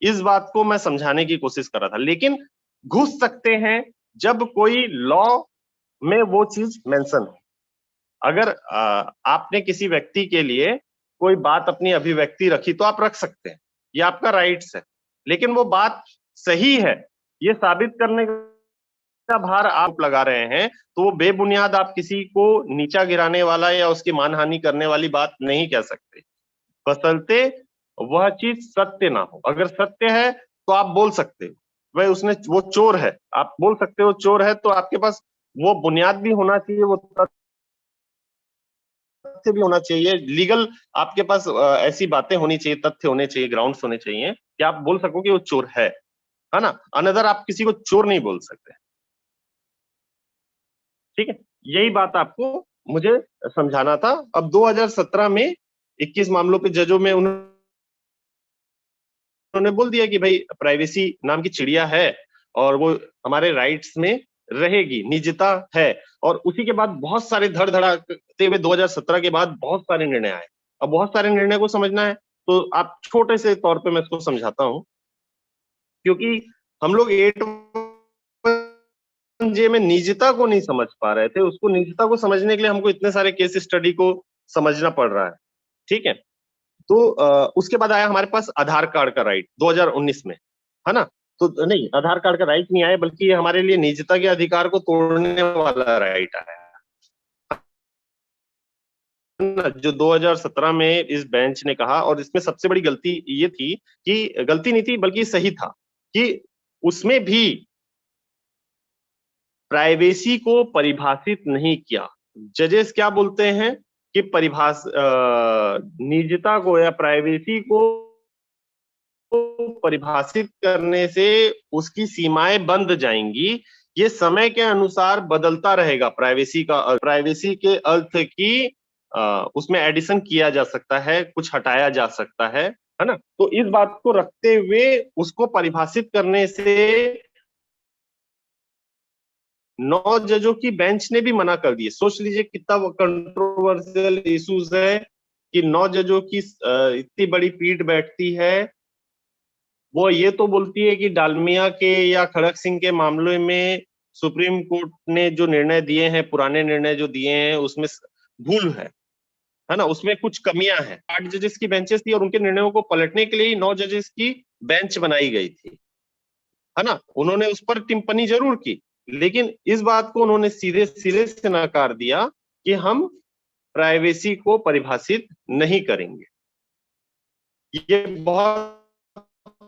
इस बात को मैं समझाने की कोशिश कर रहा था, लेकिन घुस सकते हैं जब कोई लॉ में वो चीज मेंशन हो। अगर आपने किसी व्यक्ति के लिए कोई बात, अपनी अभिव्यक्ति रखी, तो आप रख सकते हैं, ये आपका राइट्स है, लेकिन वो बात सही है ये साबित करने का भार आप लगा रहे हैं, तो वो बेबुनियाद आप किसी को नीचा गिराने वाला या उसकी मानहानि करने वाली बात नहीं कह सकते, बशर्ते वह चीज सत्य ना हो। अगर सत्य है तो आप बोल सकते हो भाई उसने, वो चोर है, आप बोल सकते हो चोर है, तो आपके पास वो बुनियाद भी होना चाहिए, वो तथ्य भी होना चाहिए, लीगल आपके पास ऐसी बातें होनी चाहिए, तथ्य होने चाहिए, ग्राउंड्स होने चाहिए कि आप बोल सको कि वो चोर है ना। अनदर आप किसी को चोर नहीं बोल सकते। ठीक है, यही बात आपको मुझे समझाना था। अब 2017 में 21 मामलों पे जजों में उन्होंने बोल दिया कि भाई प्राइवेसी नाम की चिड़िया है और वो हमारे राइट्स में रहेगी, निजता है। और उसी के बाद बहुत सारे धड़ धड़ाते हुए 2017 के बाद बहुत सारे निर्णय आए। अब बहुत सारे निर्णय को समझना है तो आप छोटे से तौर पे मैं इसको समझाता हूं, क्योंकि हम लोग 8(j) में निजता को नहीं समझ पा रहे थे। उसको, निजता को समझने के लिए हमको इतने सारे केस स्टडी को समझना पड़ रहा है। ठीक है, तो उसके बाद आया हमारे पास आधार कार्ड का राइट 2019 में, है ना। तो नहीं, आधार कार्ड का राइट नहीं आया, बल्कि ये हमारे लिए निजता के अधिकार को तोड़ने वाला राइट आया ना, जो 2017 में इस बेंच ने कहा। और इसमें सबसे बड़ी गलती ये थी कि, गलती नहीं थी बल्कि सही था, कि उसमें भी प्राइवेसी को परिभाषित नहीं किया। जजेस क्या बोलते हैं कि निजता को या प्राइवेसी को परिभाषित करने से उसकी सीमाएं बंद जाएंगी, ये समय के अनुसार बदलता रहेगा। प्राइवेसी के अर्थ की उसमें एडिशन किया जा सकता है, कुछ हटाया जा सकता है ना। तो इस बात को रखते हुए उसको परिभाषित करने से 9 जजों की बेंच ने भी मना कर दिए। सोच लीजिए कितना कंट्रोवर्शियल इश्यूज है कि 9 जजों की इतनी बड़ी पीठ बैठती है, वो ये तो बोलती है कि डालमिया के या खड़क सिंह के मामले में सुप्रीम कोर्ट ने जो निर्णय दिए हैं, पुराने निर्णय जो दिए हैं, उसमें भूल है ना, उसमें कुछ कमियां हैं। 8 जजेस की बेंचेस थी और उनके निर्णयों को पलटने के लिए 9 जजेस की बेंच बनाई गई थी, है ना। उन्होंने उस पर टिप्पणी जरूर की, लेकिन इस बात को उन्होंने सीधे सिरे से नकार दिया कि हम प्राइवेसी को परिभाषित नहीं करेंगे। ये बहुत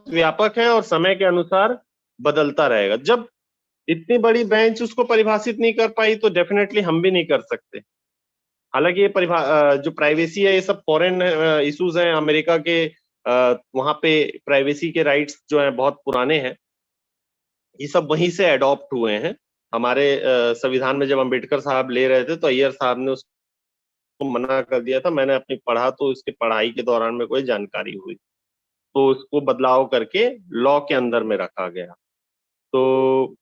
व्यापक है और समय के अनुसार बदलता रहेगा। जब इतनी बड़ी बेंच उसको परिभाषित नहीं कर पाई तो डेफिनेटली हम भी नहीं कर सकते। हालांकि ये जो प्राइवेसी है, ये सब फॉरेन इश्यूज हैं, अमेरिका के वहां पे प्राइवेसी के राइट्स जो हैं बहुत पुराने हैं, ये सब वहीं से अडॉप्ट हुए हैं। हमारे संविधान में जब अम्बेडकर साहब ले रहे थे तो अय्यर साहब ने उसको मना कर दिया था। मैंने अपनी पढ़ा तो इसके पढ़ाई के दौरान में कोई जानकारी हुई तो उसको बदलाव करके लॉ के अंदर में रखा गया। तो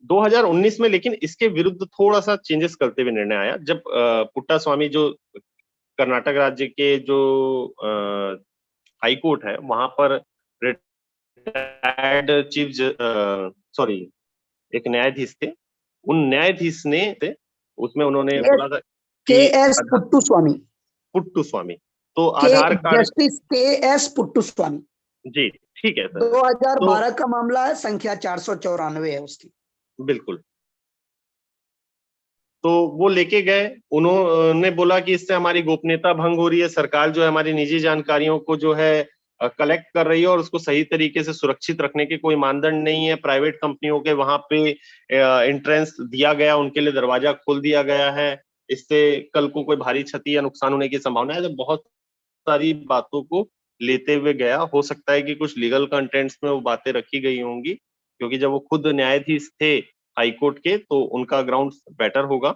2019 में लेकिन इसके विरुद्ध थोड़ा सा चेंजेस करते हुए निर्णय आया, जब पुट्टास्वामी जो कर्नाटक राज्य के जो हाई कोर्ट है वहां पर रिटायर्ड चीफ सॉरी एक न्यायाधीश थे, उन न्यायाधीश ने उसमें उन्होंने बोला था के कि एस पुट्टुस्वामी, पुट्टुस्वामी तो आधार कार्ड, जस्टिस के एस पुट्टुस्वामी जी ठीक है सर। 2012 का मामला है, संख्या 494 है उसकी। बिल्कुल। तो वो लेके गए, उन्होंने बोला कि इससे हमारी गोपनीयता भंग हो रही है, सरकार जो है हमारी निजी जानकारियों को जो है कलेक्ट कर रही है और उसको सही तरीके से सुरक्षित रखने के कोई मानदंड नहीं है। प्राइवेट कंपनियों के वहां पे एंट्रेंस दिया गया, उनके लिए दरवाजा खोल दिया गया है, इससे कल को कोई भारी क्षति या नुकसान होने की संभावना है। तो बहुत सारी बातों को लेते हुए गया, हो सकता है कि कुछ लीगल कंटेंट्स में वो बातें रखी गई होंगी, क्योंकि जब वो खुद न्यायाधीश थे हाईकोर्ट के तो उनका ग्राउंड बेटर होगा।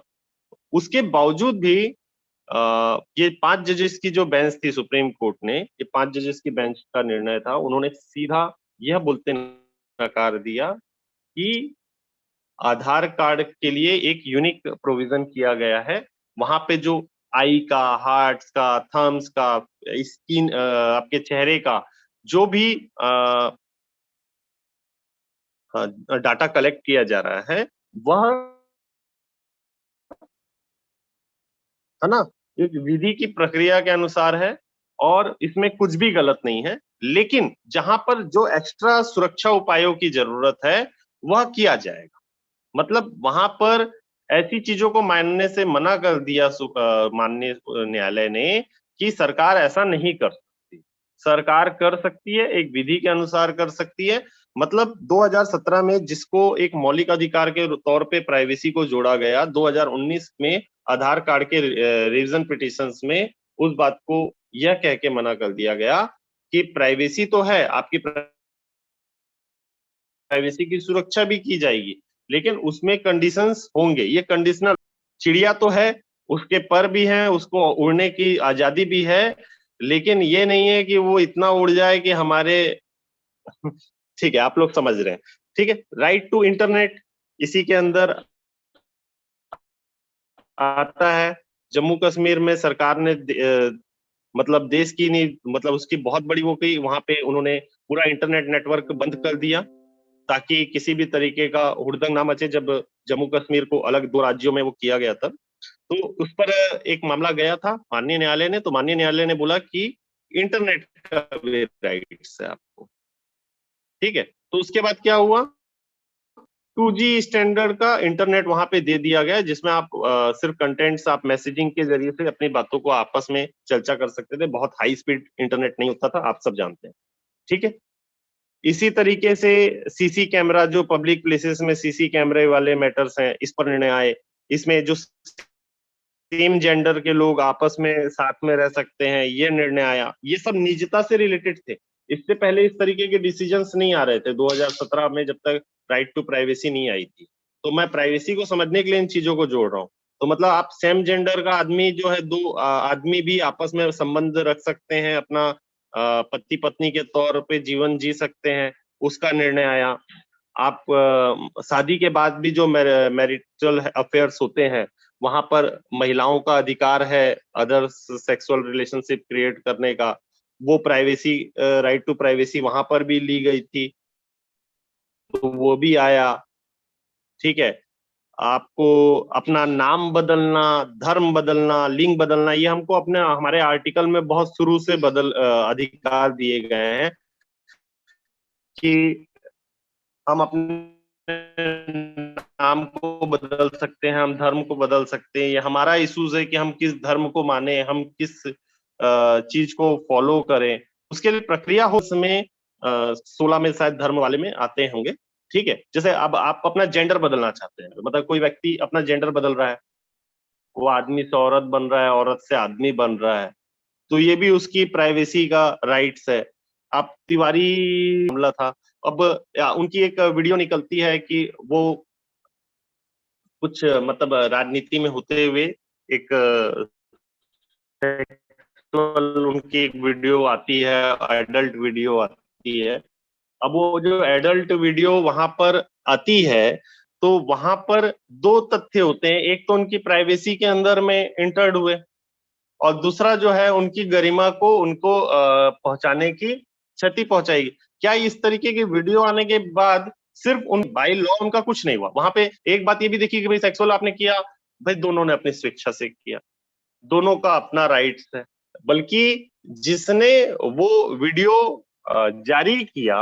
उसके बावजूद भी ये 5 जजेस की जो बेंच थी सुप्रीम कोर्ट ने, ये 5 जजेस की बेंच का निर्णय था, उन्होंने सीधा यह बोलते नकार दिया कि आधार कार्ड के लिए एक यूनिक प्रोविजन किया गया है। वहां पे जो आई का, हार्ट्स का, थम्स का, स्किन, आपके चेहरे का जो भी डाटा कलेक्ट किया जा रहा है, वह है ना एक विधि की प्रक्रिया के अनुसार है और इसमें कुछ भी गलत नहीं है। लेकिन जहां पर जो एक्स्ट्रा सुरक्षा उपायों की जरूरत है वह किया जाएगा। मतलब वहां पर ऐसी चीजों को मानने से मना कर दिया माननीय न्यायालय ने कि सरकार ऐसा नहीं कर सकती। सरकार कर सकती है, एक विधि के अनुसार कर सकती है। मतलब 2017 में जिसको एक मौलिक अधिकार के तौर पे प्राइवेसी को जोड़ा गया, 2019 में आधार कार्ड के रिवीजन पिटिशंस में उस बात को यह कह के मना कर दिया गया कि प्राइवेसी तो है, आपकी प्राइवेसी की सुरक्षा भी की जाएगी, लेकिन उसमें कंडीशंस होंगे। ये कंडीशनल, चिड़िया तो है, उसके पर भी हैं, उसको उड़ने की आजादी भी है, लेकिन ये नहीं है कि वो इतना उड़ जाए कि हमारे ठीक है, आप लोग समझ रहे हैं। ठीक है, राइट टू इंटरनेट इसी के अंदर आता है। जम्मू कश्मीर में सरकार ने मतलब देश की नहीं, मतलब उसकी बहुत बड़ी वो की, वहां पे उन्होंने पूरा इंटरनेट नेटवर्क बंद कर दिया ताकि किसी भी तरीके का हुड़दंग ना मचे। जब जम्मू कश्मीर को अलग 2 राज्यों में वो किया गया तब, तो उस पर एक मामला गया था माननीय न्यायालय ने, तो माननीय न्यायालय ने बोला कि इंटरनेट का भी राइट्स है आपको। ठीक है, तो उसके बाद क्या हुआ, 2G स्टैंडर्ड का इंटरनेट वहां पे दे दिया गया, जिसमें आप सिर्फ कंटेंट्स, आप मैसेजिंग के जरिए से अपनी बातों को आपस में चर्चा कर सकते थे। बहुत हाई स्पीड इंटरनेट नहीं होता था, आप सब जानते हैं। ठीक है, इसी तरीके से सीसी कैमरा, जो पब्लिक प्लेसेस में सीसी कैमरे वाले मैटर्स हैं, इस पर निर्णय आए। इसमें जो सेम जेंडर के लोग आपस में साथ में रह सकते हैं, ये निर्णय आया। ये सब निजता से रिलेटेड थे। इससे पहले इस तरीके के डिसीजंस नहीं आ रहे थे 2017 में, जब तक राइट टू प्राइवेसी नहीं आई थी। तो मैं प्राइवेसी को समझने के लिए इन चीजों को जोड़ रहा हूँ। तो मतलब आप सेम जेंडर का आदमी जो है, 2 आदमी भी आपस में संबंध रख सकते हैं, अपना पति पत्नी के तौर पे जीवन जी सकते हैं, उसका निर्णय आया। आप शादी के बाद भी जो मैरिटल अफेयर्स होते हैं वहां पर महिलाओं का अधिकार है अदर सेक्सुअल रिलेशनशिप क्रिएट करने का, वो प्राइवेसी, राइट टू प्राइवेसी वहां पर भी ली गई थी, तो वो भी आया। ठीक है, आपको अपना नाम बदलना, धर्म बदलना, लिंग बदलना, ये हमको अपने हमारे आर्टिकल में बहुत शुरू से अधिकार दिए गए हैं कि हम अपने नाम को बदल सकते हैं, हम धर्म को बदल सकते हैं। ये हमारा इश्यूज है कि हम किस धर्म को माने, हम किस चीज को फॉलो करें। उसके लिए प्रक्रिया हो, उसमें 16 में शायद धर्म वाले में आते होंगे। ठीक है, जैसे अब आप अपना जेंडर बदलना चाहते हैं, मतलब कोई व्यक्ति अपना जेंडर बदल रहा है, वो आदमी से औरत बन रहा है, औरत से आदमी बन रहा है, तो ये भी उसकी प्राइवेसी का राइट्स है। अब तिवारी मामला था, अब उनकी एक वीडियो निकलती है कि वो कुछ मतलब राजनीति में होते हुए एक उनकी एक वीडियो आती है, एडल्ट वीडियो आती है। अब वो जो एडल्ट वीडियो वहां पर आती है, तो वहां पर दो तथ्य होते हैं, एक तो उनकी प्राइवेसी के अंदर में इंटर्ड हुए, और दूसरा जो है उनकी गरिमा को उनको पहुंचाने की क्षति पहुंचाएगी। क्या इस तरीके की वीडियो आने के बाद सिर्फ उन बाई लॉ उनका कुछ नहीं हुआ? वहां पे एक बात ये भी देखी कि भाई सेक्सुअल आपने किया, भाई दोनों ने अपनी स्वेच्छा से किया, दोनों का अपना राइट्स है, बल्कि जिसने वो वीडियो जारी किया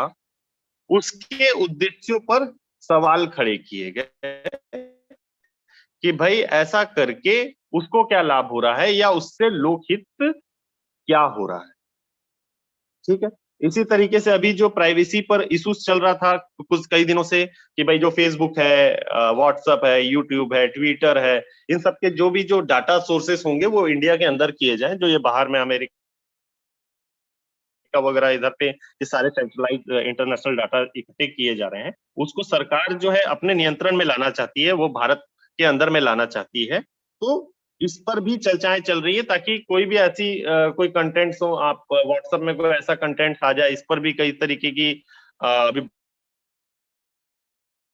उसके उद्देश्यों पर सवाल खड़े किए गए कि भाई ऐसा करके उसको क्या लाभ हो रहा है या उससे लोकहित क्या हो रहा है। ठीक है, इसी तरीके से अभी जो प्राइवेसी पर इश्यूज चल रहा था कुछ कई दिनों से कि भाई जो फेसबुक है, व्हाट्सएप है, यूट्यूब है, ट्विटर है, इन सब के जो भी जो डाटा सोर्सेस होंगे वो इंडिया के अंदर किए जाएं, जो ये बाहर में अमेरिका वगैरह इधर पे ये सारे सेंट्रलाइज इंटरनेशनल डाटा इकट्ठे किए जा रहे हैं, उसको सरकार जो है अपने नियंत्रण में लाना चाहती है, वो भारत के अंदर में लाना चाहती है। तो इस पर भी चर्चाएं चल रही है ताकि कोई भी ऐसी कोई कंटेंट्स हो, आप व्हाट्सएप में कोई ऐसा कंटेंट आ जाए, इस पर भी कई तरीके की अभी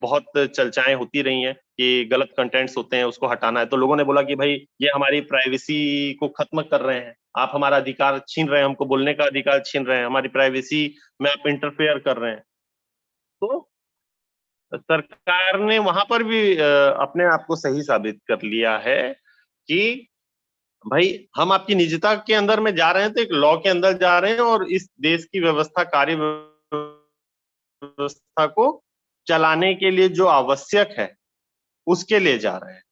बहुत चर्चाएं होती रही हैं कि गलत कंटेंट्स होते हैं उसको हटाना है। तो लोगों ने बोला कि भाई ये हमारी प्राइवेसी को खत्म कर रहे हैं, आप हमारा अधिकार छीन रहे हैं, हमको बोलने का अधिकार छीन रहे हैं, हमारी प्राइवेसी में आप इंटरफेयर कर रहे हैं। तो सरकार ने वहां पर भी अपने आप को सही साबित कर लिया है कि भाई हम आपकी निजता के अंदर में जा रहे हैं तो एक लॉ के अंदर जा रहे हैं, और इस देश की व्यवस्था, कार्य व्यवस्था को चलाने के लिए जो आवश्यक है उसके लिए जा रहे हैं।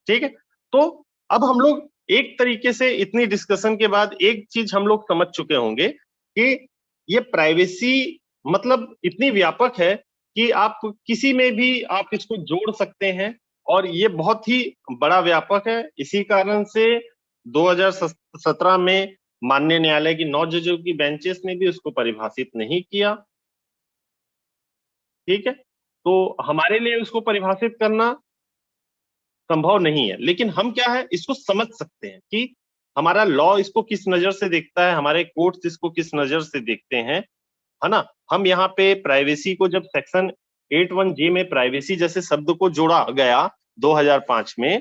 ठीक है, तो अब हम लोग एक तरीके से इतनी डिस्कशन के बाद एक चीज हम लोग समझ चुके होंगे कि ये प्राइवेसी मतलब इतनी व्यापक है कि आप किसी में भी आप इसको जोड़ सकते हैं, और ये बहुत ही बड़ा व्यापक है। इसी कारण से 2017 में माननीय न्यायालय की 9 जजों की बेंचेस ने भी उसको परिभाषित नहीं किया। ठीक है, तो हमारे लिए उसको परिभाषित करना संभव नहीं है, लेकिन हम क्या है इसको समझ सकते हैं कि हमारा लॉ इसको किस नजर से देखता है, हमारे कोर्ट्स इसको किस नजर से देखते हैं, है ना। हम यहाँ पे प्राइवेसी को जब सेक्शन 81G में प्राइवेसी जैसे शब्द को जोड़ा गया 2005 में,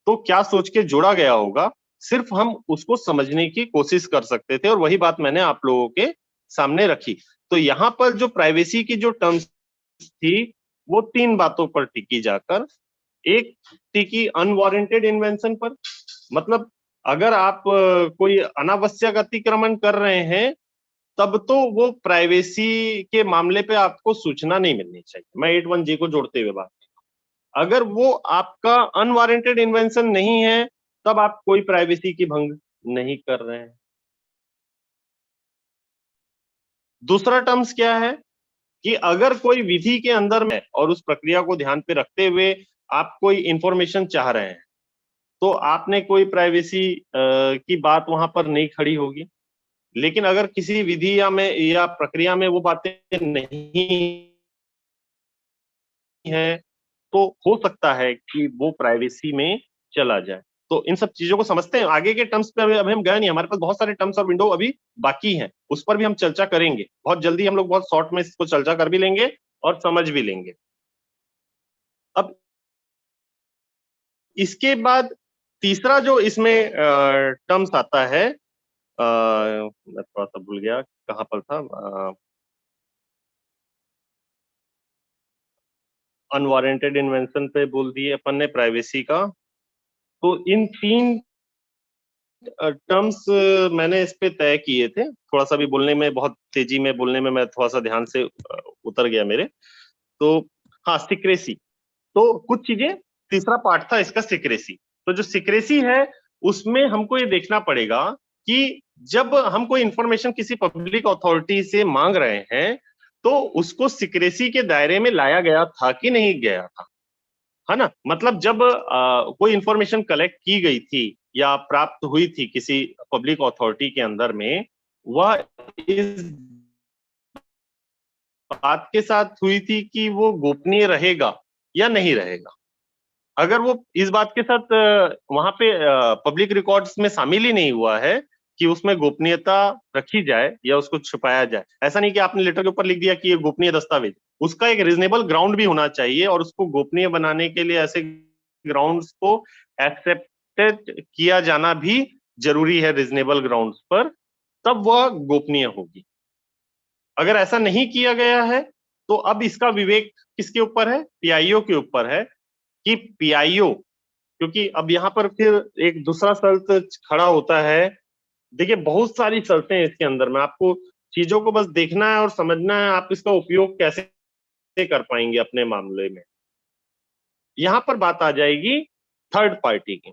तो क्या सोच के जोड़ा गया होगा, सिर्फ हम उसको समझने की कोशिश कर सकते थे, और वही बात मैंने आप लोगों के सामने रखी। तो यहाँ पर जो प्राइवेसी की जो टर्म्स थी वो तीन बातों पर टिकी जाकर, एक टिकी अनवारंटेड इन्वेंशन पर, मतलब अगर आप कोई अनावश्यक अतिक्रमण कर रहे हैं तब तो वो प्राइवेसी के मामले पे आपको सूचना नहीं मिलनी चाहिए। मैं 81G को जोड़ते हुए बात, अगर वो आपका अनवारंटेड इन्वेंशन नहीं है तब आप कोई प्राइवेसी की भंग नहीं कर रहे हैं। दूसरा टर्म्स क्या है कि अगर कोई विधि के अंदर में और उस प्रक्रिया को ध्यान पे रखते हुए आप कोई इंफॉर्मेशन चाह रहे हैं, तो आपने कोई प्राइवेसी की बात वहां पर नहीं खड़ी होगी। लेकिन अगर किसी विधि या प्रक्रिया में वो बातें नहीं है, तो हो सकता है कि वो प्राइवेसी में चला जाए। तो इन सब चीजों को समझते हैं। आगे के टर्म्स पे अभी हम गए नहीं, हमारे पास बहुत सारे टर्म्स और विंडो अभी बाकी हैं, उस पर भी हम चर्चा करेंगे बहुत जल्दी। हम लोग बहुत शॉर्ट में इसको चर्चा कर भी लेंगे और समझ भी लेंगे। अब इसके बाद तीसरा जो इसमें टर्म्स आता है, मैं थोड़ा सा भूल गया कहाँ पर था, अनवारंटेड इन्वेंशन पे बोल दिए अपन ने, प्राइवेसी का। तो इन तीन टर्म्स मैंने इस पे तय किए थे। थोड़ा सा भी बोलने में, बहुत तेजी में बोलने में मैं थोड़ा सा ध्यान से उतर गया मेरे। तो हाँ, सिक्रेसी, तो कुछ चीजें, तीसरा पार्ट था इसका सिक्रेसी। तो जो सिक्रेसी है उसमें हमको ये देखना पड़ेगा कि जब हम कोई इंफॉर्मेशन किसी पब्लिक अथॉरिटी से मांग रहे हैं तो उसको सिक्रेसी के दायरे में लाया गया था कि नहीं गया था, है ना। मतलब जब कोई इंफॉर्मेशन कलेक्ट की गई थी या प्राप्त हुई थी किसी पब्लिक अथॉरिटी के अंदर में, वह इस बात के साथ हुई थी कि वो गोपनीय रहेगा या नहीं रहेगा। अगर वो इस बात के साथ वहां पे पब्लिक रिकॉर्ड्स में शामिल ही नहीं हुआ है कि उसमें गोपनीयता रखी जाए या उसको छुपाया जाए, ऐसा नहीं कि आपने लेटर के ऊपर लिख दिया कि ये गोपनीय दस्तावेज, उसका एक रीजनेबल ग्राउंड भी होना चाहिए और उसको गोपनीय बनाने के लिए ऐसे ग्राउंड्स को एक्सेप्टेड किया जाना भी जरूरी है रीजनेबल ग्राउंड्स पर, तब वह गोपनीय होगी। अगर ऐसा नहीं किया गया है तो अब इसका विवेक किसके ऊपर है, पीआईओ के ऊपर है कि पीआईओ, क्योंकि अब यहाँ पर फिर एक दूसरा शर्त खड़ा होता है। देखिए बहुत सारी शर्तें हैं इसके अंदर में, आपको चीजों को बस देखना है और समझना है आप इसका उपयोग कैसे कर पाएंगे अपने मामले में। यहाँ पर बात आ जाएगी थर्ड पार्टी की।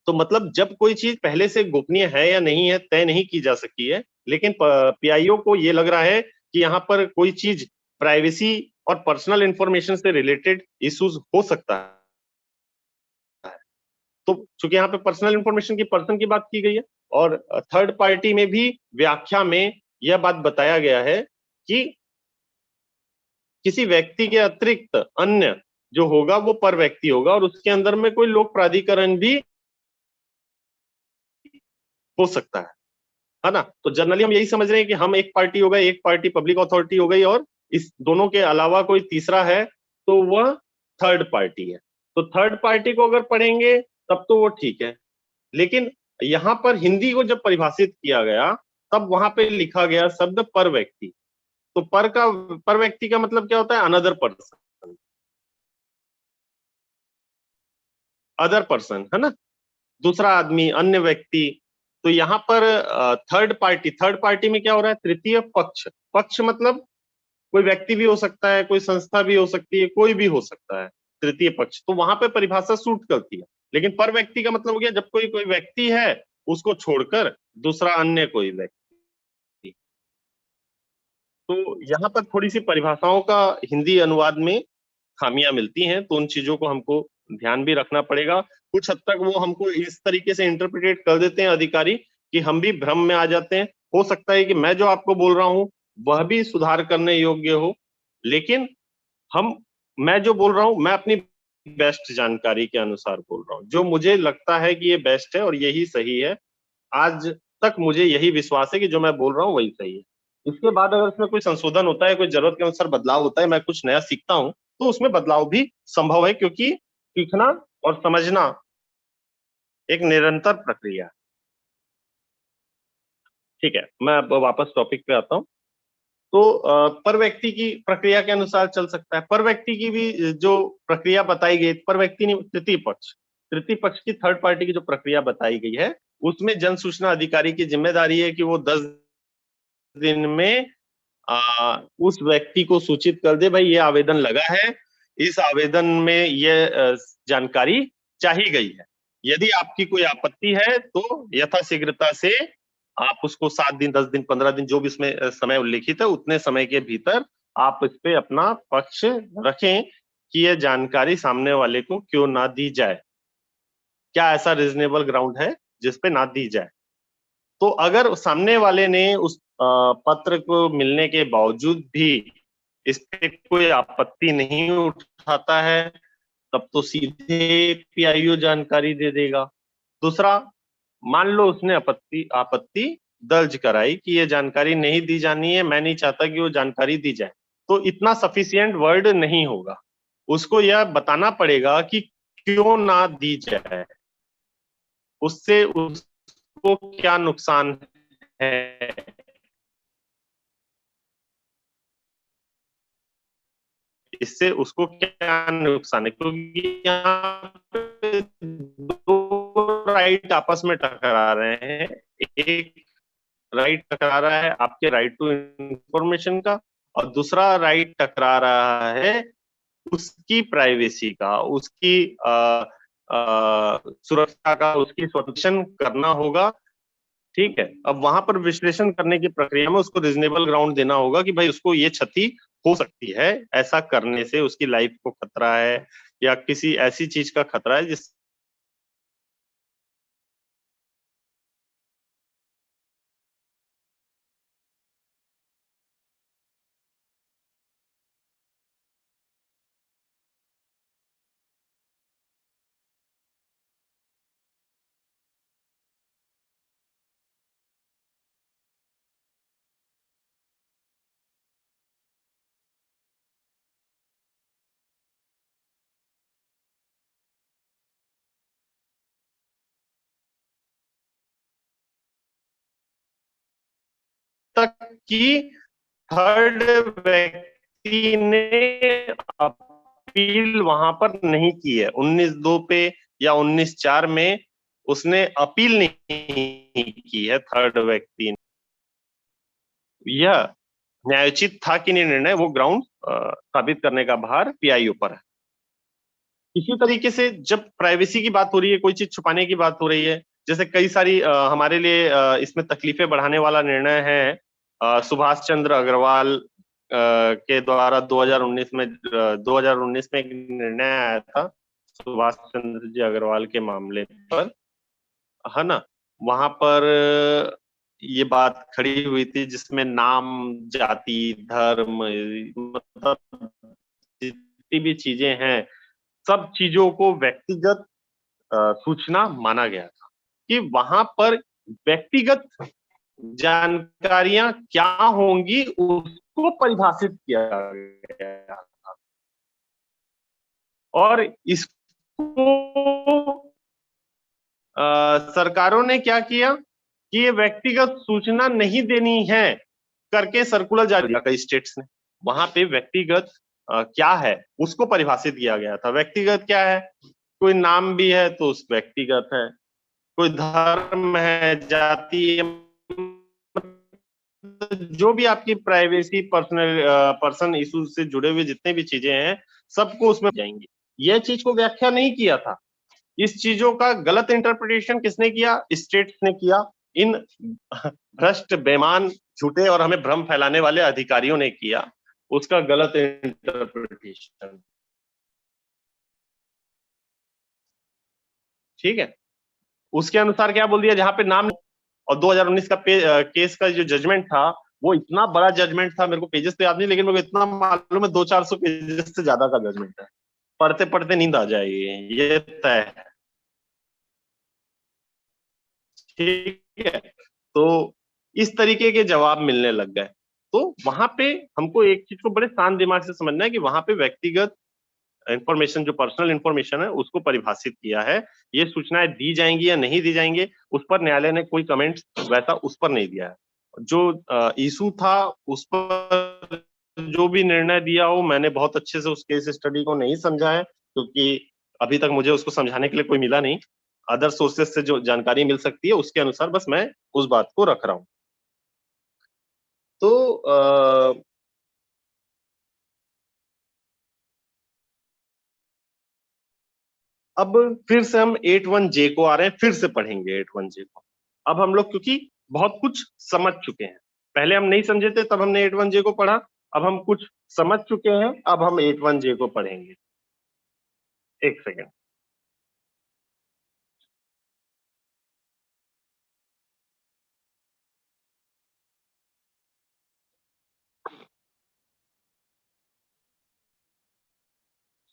तो मतलब जब कोई चीज पहले से गोपनीय है या नहीं है तय नहीं की जा सकी है, लेकिन पीआईओ को ये लग रहा है कि यहाँ पर कोई चीज प्राइवेसी और पर्सनल इंफॉर्मेशन से रिलेटेड इश्यूज हो सकता है। तो चूंकि यहाँ पे पर्सनल इंफॉर्मेशन की पर्सन की बात की गई है और थर्ड पार्टी में भी व्याख्या में यह बात बताया गया है कि किसी व्यक्ति के अतिरिक्त अन्य जो होगा वो पर व्यक्ति होगा और उसके अंदर में कोई लोक प्राधिकरण भी हो सकता है ना। तो जनरली हम यही समझ रहे हैं कि हम एक पार्टी हो गए, एक पार्टी पब्लिक अथॉरिटी हो गई और इस दोनों के अलावा कोई तीसरा है तो वह थर्ड पार्टी है। तो थर्ड पार्टी को अगर पढ़ेंगे तब तो वो ठीक है, लेकिन यहाँ पर हिंदी को जब परिभाषित किया गया तब वहां पे लिखा गया शब्द पर व्यक्ति। तो पर व्यक्ति का मतलब क्या होता है, अनदर पर्सन, अदर पर्सन, है ना, दूसरा आदमी, अन्य व्यक्ति। तो यहाँ पर थर्ड पार्टी में क्या हो रहा है, तृतीय पक्ष। पक्ष मतलब कोई व्यक्ति भी हो सकता है, कोई संस्था भी हो सकती है, कोई भी हो सकता है तृतीय पक्ष। तो वहां पे परिभाषा सूट करती है। लेकिन पर व्यक्ति का मतलब हो गया जब कोई कोई व्यक्ति है उसको छोड़कर दूसरा अन्य कोई व्यक्ति। तो यहाँ पर थोड़ी सी परिभाषाओं का हिंदी अनुवाद में खामियां मिलती हैं, तो उन चीजों को हमको ध्यान भी रखना पड़ेगा। कुछ हद तक वो हमको इस तरीके से इंटरप्रिटेट कर देते हैं अधिकारी कि हम भी भ्रम में आ जाते हैं। हो सकता है कि मैं जो आपको बोल रहा हूं वह भी सुधार करने योग्य हो, लेकिन हम मैं जो बोल रहा हूं मैं अपनी बेस्ट जानकारी के अनुसार बोल रहा हूं, जो मुझे लगता है कि ये बेस्ट है और यही सही है। आज तक मुझे यही विश्वास है कि जो मैं बोल रहा हूँ वही सही है। इसके बाद अगर इसमें कोई संशोधन होता है, कोई जरूरत के अनुसार बदलाव होता है, मैं कुछ नया सीखता हूँ, तो उसमें बदलाव भी संभव है, क्योंकि सीखना और समझना एक निरंतर प्रक्रिया है। ठीक है, मैं अब वापस टॉपिक पे आता हूँ। तो पर व्यक्ति की प्रक्रिया के अनुसार चल सकता है। पर व्यक्ति की भी जो प्रक्रिया बताई गई, पर व्यक्ति नहीं, तृतीय पक्ष की, थर्ड पार्टी की जो प्रक्रिया बताई गई है उसमें जन सूचना अधिकारी की जिम्मेदारी है कि वो 10 दिन में उस व्यक्ति को सूचित कर दे, भाई ये आवेदन लगा है, इस आवेदन में ये जानकारी चाहिए गई है। यदि आपकी कोई आपत्ति है तो यथाशीघ्रता से आप उसको 7 दिन, 10 दिन, 15 दिन, जो भी इसमें समय उल्लेखित है, उतने समय के भीतर आप इस पे अपना पक्ष रखें कि यह जानकारी सामने वाले को क्यों ना दी जाए, क्या ऐसा रीजनेबल ग्राउंड है जिसपे ना दी जाए। तो अगर सामने वाले ने उस पत्र को मिलने के बावजूद भी इस पे कोई आपत्ति नहीं उठाता है तब तो सीधे पीआईओ जानकारी दे देगा। दूसरा, मान लो उसने आपत्ति आपत्ति दर्ज कराई कि ये जानकारी नहीं दी जानी है, मैं नहीं चाहता कि वो जानकारी दी जाए, तो इतना सफिशिएंट वर्ड नहीं होगा, उसको यह बताना पड़ेगा कि क्यों ना दी जाए, उससे उसको क्या नुकसान है, इससे उसको क्या नुकसान है, क्योंकि यहाँ पे दो राइट आपस में टकरा रहे हैं। एक राइट टकरा रहा है आपके राइट टू इंफॉर्मेशन का, और दूसरा राइट टकरा रहा है उसकी प्राइवेसी का, उसकी सुरक्षा का, उसकी सुरक्षण करना होगा। ठीक है, अब वहां पर विश्लेषण करने की प्रक्रिया में उसको रीजनेबल ग्राउंड देना होगा कि भाई उसको ये क्षति हो सकती है, ऐसा करने से उसकी लाइफ को खतरा है या किसी ऐसी चीज का खतरा है जिस तक कि थर्ड व्यक्ति ने अपील वहां पर नहीं की है, 19/2 पे या 19/4 में उसने अपील नहीं की है थर्ड व्यक्ति ने, यह न्यायोचित था कि नहीं निर्णय, वो ग्राउंड साबित करने का भार पीआईओ पर है। इसी तरीके से जब प्राइवेसी की बात हो रही है, कोई चीज छुपाने की बात हो रही है, जैसे कई सारी हमारे लिए इसमें तकलीफें बढ़ाने वाला निर्णय है, सुभाष चंद्र अग्रवाल के द्वारा 2019 में एक निर्णय आया था सुभाष चंद्र जी अग्रवाल के मामले पर, है ना। वहां पर ये बात खड़ी हुई थी जिसमें नाम, जाति, धर्म, मतलब जितनी भी चीजें हैं, सब चीजों को व्यक्तिगत सूचना माना गया था, कि वहां पर व्यक्तिगत जानकारियां क्या होंगी उसको परिभाषित किया गया, और इसको सरकारों ने क्या किया कि ये व्यक्तिगत सूचना नहीं देनी है करके सर्कुलर जारी किया कई स्टेट्स ने। वहां पे व्यक्तिगत क्या है उसको परिभाषित किया गया था। व्यक्तिगत क्या है, कोई नाम भी है तो उस व्यक्तिगत है, कोई धर्म है, जाति है, जो भी आपकी प्राइवेसी पर्सन इशू से जुड़े हुए जितने भी चीजें हैं सबको उसमें जाएंगी। यह चीज को व्याख्या नहीं किया था, इस चीजों का गलत इंटरप्रिटेशन किसने किया, स्टेट्स ने किया, इन भ्रष्ट, बेईमान, झूठे और हमें भ्रम फैलाने वाले अधिकारियों ने किया उसका गलत इंटरप्रिटेशन। ठीक है, उसके अनुसार क्या बोल दिया, जहां पे नाम, और 2019 का केस का जो जजमेंट था वो इतना बड़ा जजमेंट था, मेरे को पेजेस तो याद नहीं, लेकिन मेरे को इतना मालूम है 200-400 पेजेस से ज्यादा का जजमेंट है, पढ़ते पढ़ते नींद आ जाएगी, ये तय है। ठीक है, तो इस तरीके के जवाब मिलने लग गए। तो वहां पे हमको एक चीज को बड़े शांत दिमाग से समझना है कि वहां पे व्यक्तिगत इंफॉर्मेशन, जो पर्सनल इंफॉर्मेशन है उसको परिभाषित किया है। ये सूचनाएं दी जाएंगी या नहीं दी जाएंगे उस पर न्यायालय ने कोई कमेंट वैसा उस पर नहीं दिया है। जो इशू था उस पर जो भी निर्णय दिया हो, मैंने बहुत अच्छे से उस केस स्टडी को नहीं समझा है, क्योंकि अभी तक मुझे उसको समझाने के लिए कोई मिला नहीं। अदर सोर्सेस से जो जानकारी मिल सकती है उसके अनुसार बस मैं उस बात को रख रहा हूं। तो अब फिर से हम 81J को आ रहे हैं, फिर से पढ़ेंगे 81J को। अब हम लोग क्योंकि बहुत कुछ समझ चुके हैं, पहले हम नहीं समझे थे तब हमने 81J को पढ़ा, अब हम कुछ समझ चुके हैं, अब हम 81J को पढ़ेंगे। एक सेकेंड।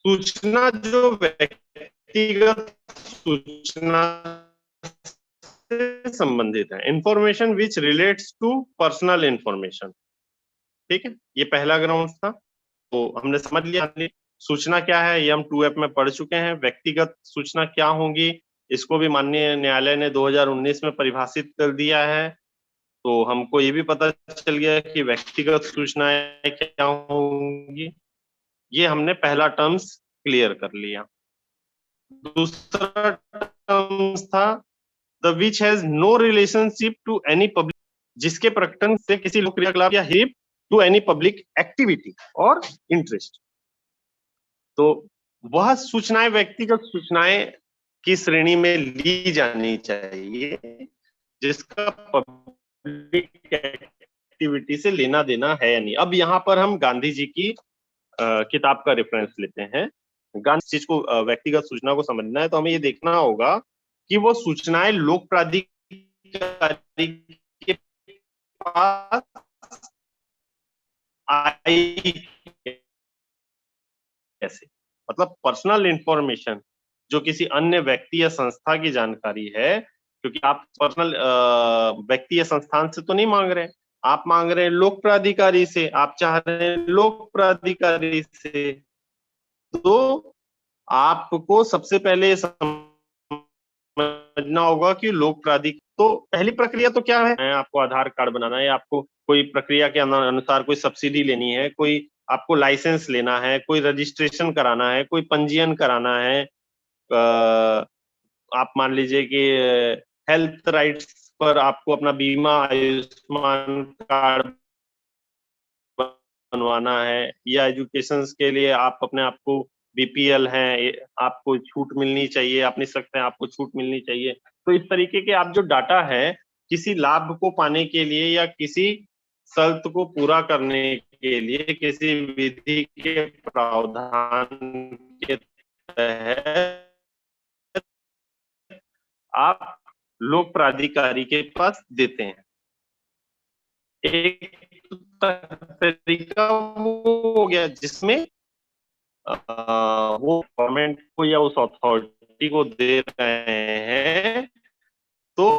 सूचना जो व्यक्तिगत सूचना से संबंधित है, information which relates to personal information. ठीक है, ये पहला ग्राउंड था, तो हमने समझ लिया सूचना क्या है, ये हम 2F में पढ़ चुके हैं। व्यक्तिगत सूचना क्या होंगी, इसको भी माननीय न्यायालय ने 2019 में परिभाषित कर दिया है। तो हमको ये भी पता चल गया कि व्यक्तिगत सूचनाएं क्या होंगी, ये हमने पहला टर्म्स क्लियर कर लिया। दूसरा टर्म्स था the which has no relationship to any public, जिसके प्रकटन से किसी लोक क्रियाकलाप या हिप टू एनी पब्लिक एक्टिविटी और इंटरेस्ट। तो वह सूचनाएं व्यक्तिगत सूचनाएं की श्रेणी में ली जानी चाहिए जिसका पब्लिक एक्टिविटी से लेना देना है या नहीं। अब यहाँ पर हम गांधी जी की किताब का रेफरेंस लेते हैं। गांधी चीज को व्यक्तिगत सूचना को समझना है तो हमें ये देखना होगा कि वो सूचनाएं लोक प्राधिकारी के पास आई कैसे, मतलब पर्सनल इंफॉर्मेशन जो किसी अन्य व्यक्ति या संस्था की जानकारी है, क्योंकि आप पर्सनल व्यक्ति या संस्थान से तो नहीं मांग रहे, आप मांग रहे हैं लोक प्राधिकारी से, आप चाह रहे हैं लोक प्राधिकारी से, तो आपको सबसे पहले समझना होगा कि लोक प्राधिकारी, तो पहली प्रक्रिया तो क्या है, आपको आधार कार्ड बनाना है, आपको कोई प्रक्रिया के अनुसार कोई सब्सिडी लेनी है, कोई आपको लाइसेंस लेना है, कोई रजिस्ट्रेशन कराना है, कोई पंजीयन कराना है, आप मान लीजिए कि हेल्थ राइट्स पर आपको अपना बीमा आयुष्मान कार्ड बनवाना है, या एजुकेशन के लिए आप अपने आप को बीपीएल हैं, आपको छूट मिलनी चाहिए, आप नहीं सकते हैं, आपको छूट मिलनी चाहिए। तो इस तरीके के आप जो डाटा है किसी लाभ को पाने के लिए या किसी शर्त को पूरा करने के लिए किसी विधि के प्रावधान के तहत आप लोक प्राधिकारी के पास देते हैं। एक तरीका वो हो गया जिसमें वो गवर्नमेंट को या उस अथॉरिटी को दे रहे हैं, तो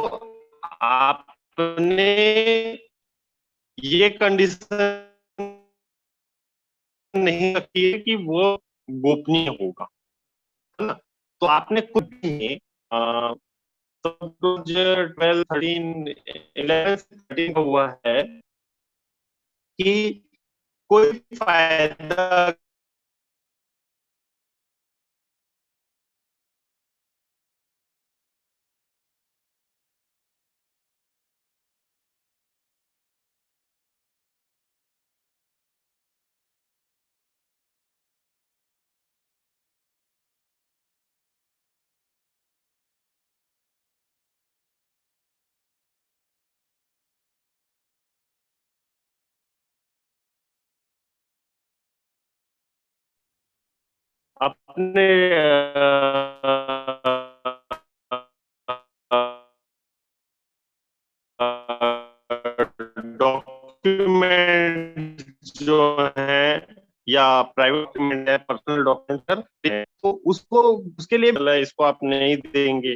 आपने ये कंडीशन नहीं रखी है कि वो गोपनीय होगा, है ना। तो आपने खुद ही 12, 13, 11, 13 हुआ है कि कोई फायदा अपने डॉक्यूमेंट जो है या प्राइवेट डॉक्यूमेंट है, पर्सनल डॉक्यूमेंट है, तो उसको उसके लिए इसको आप नहीं देंगे,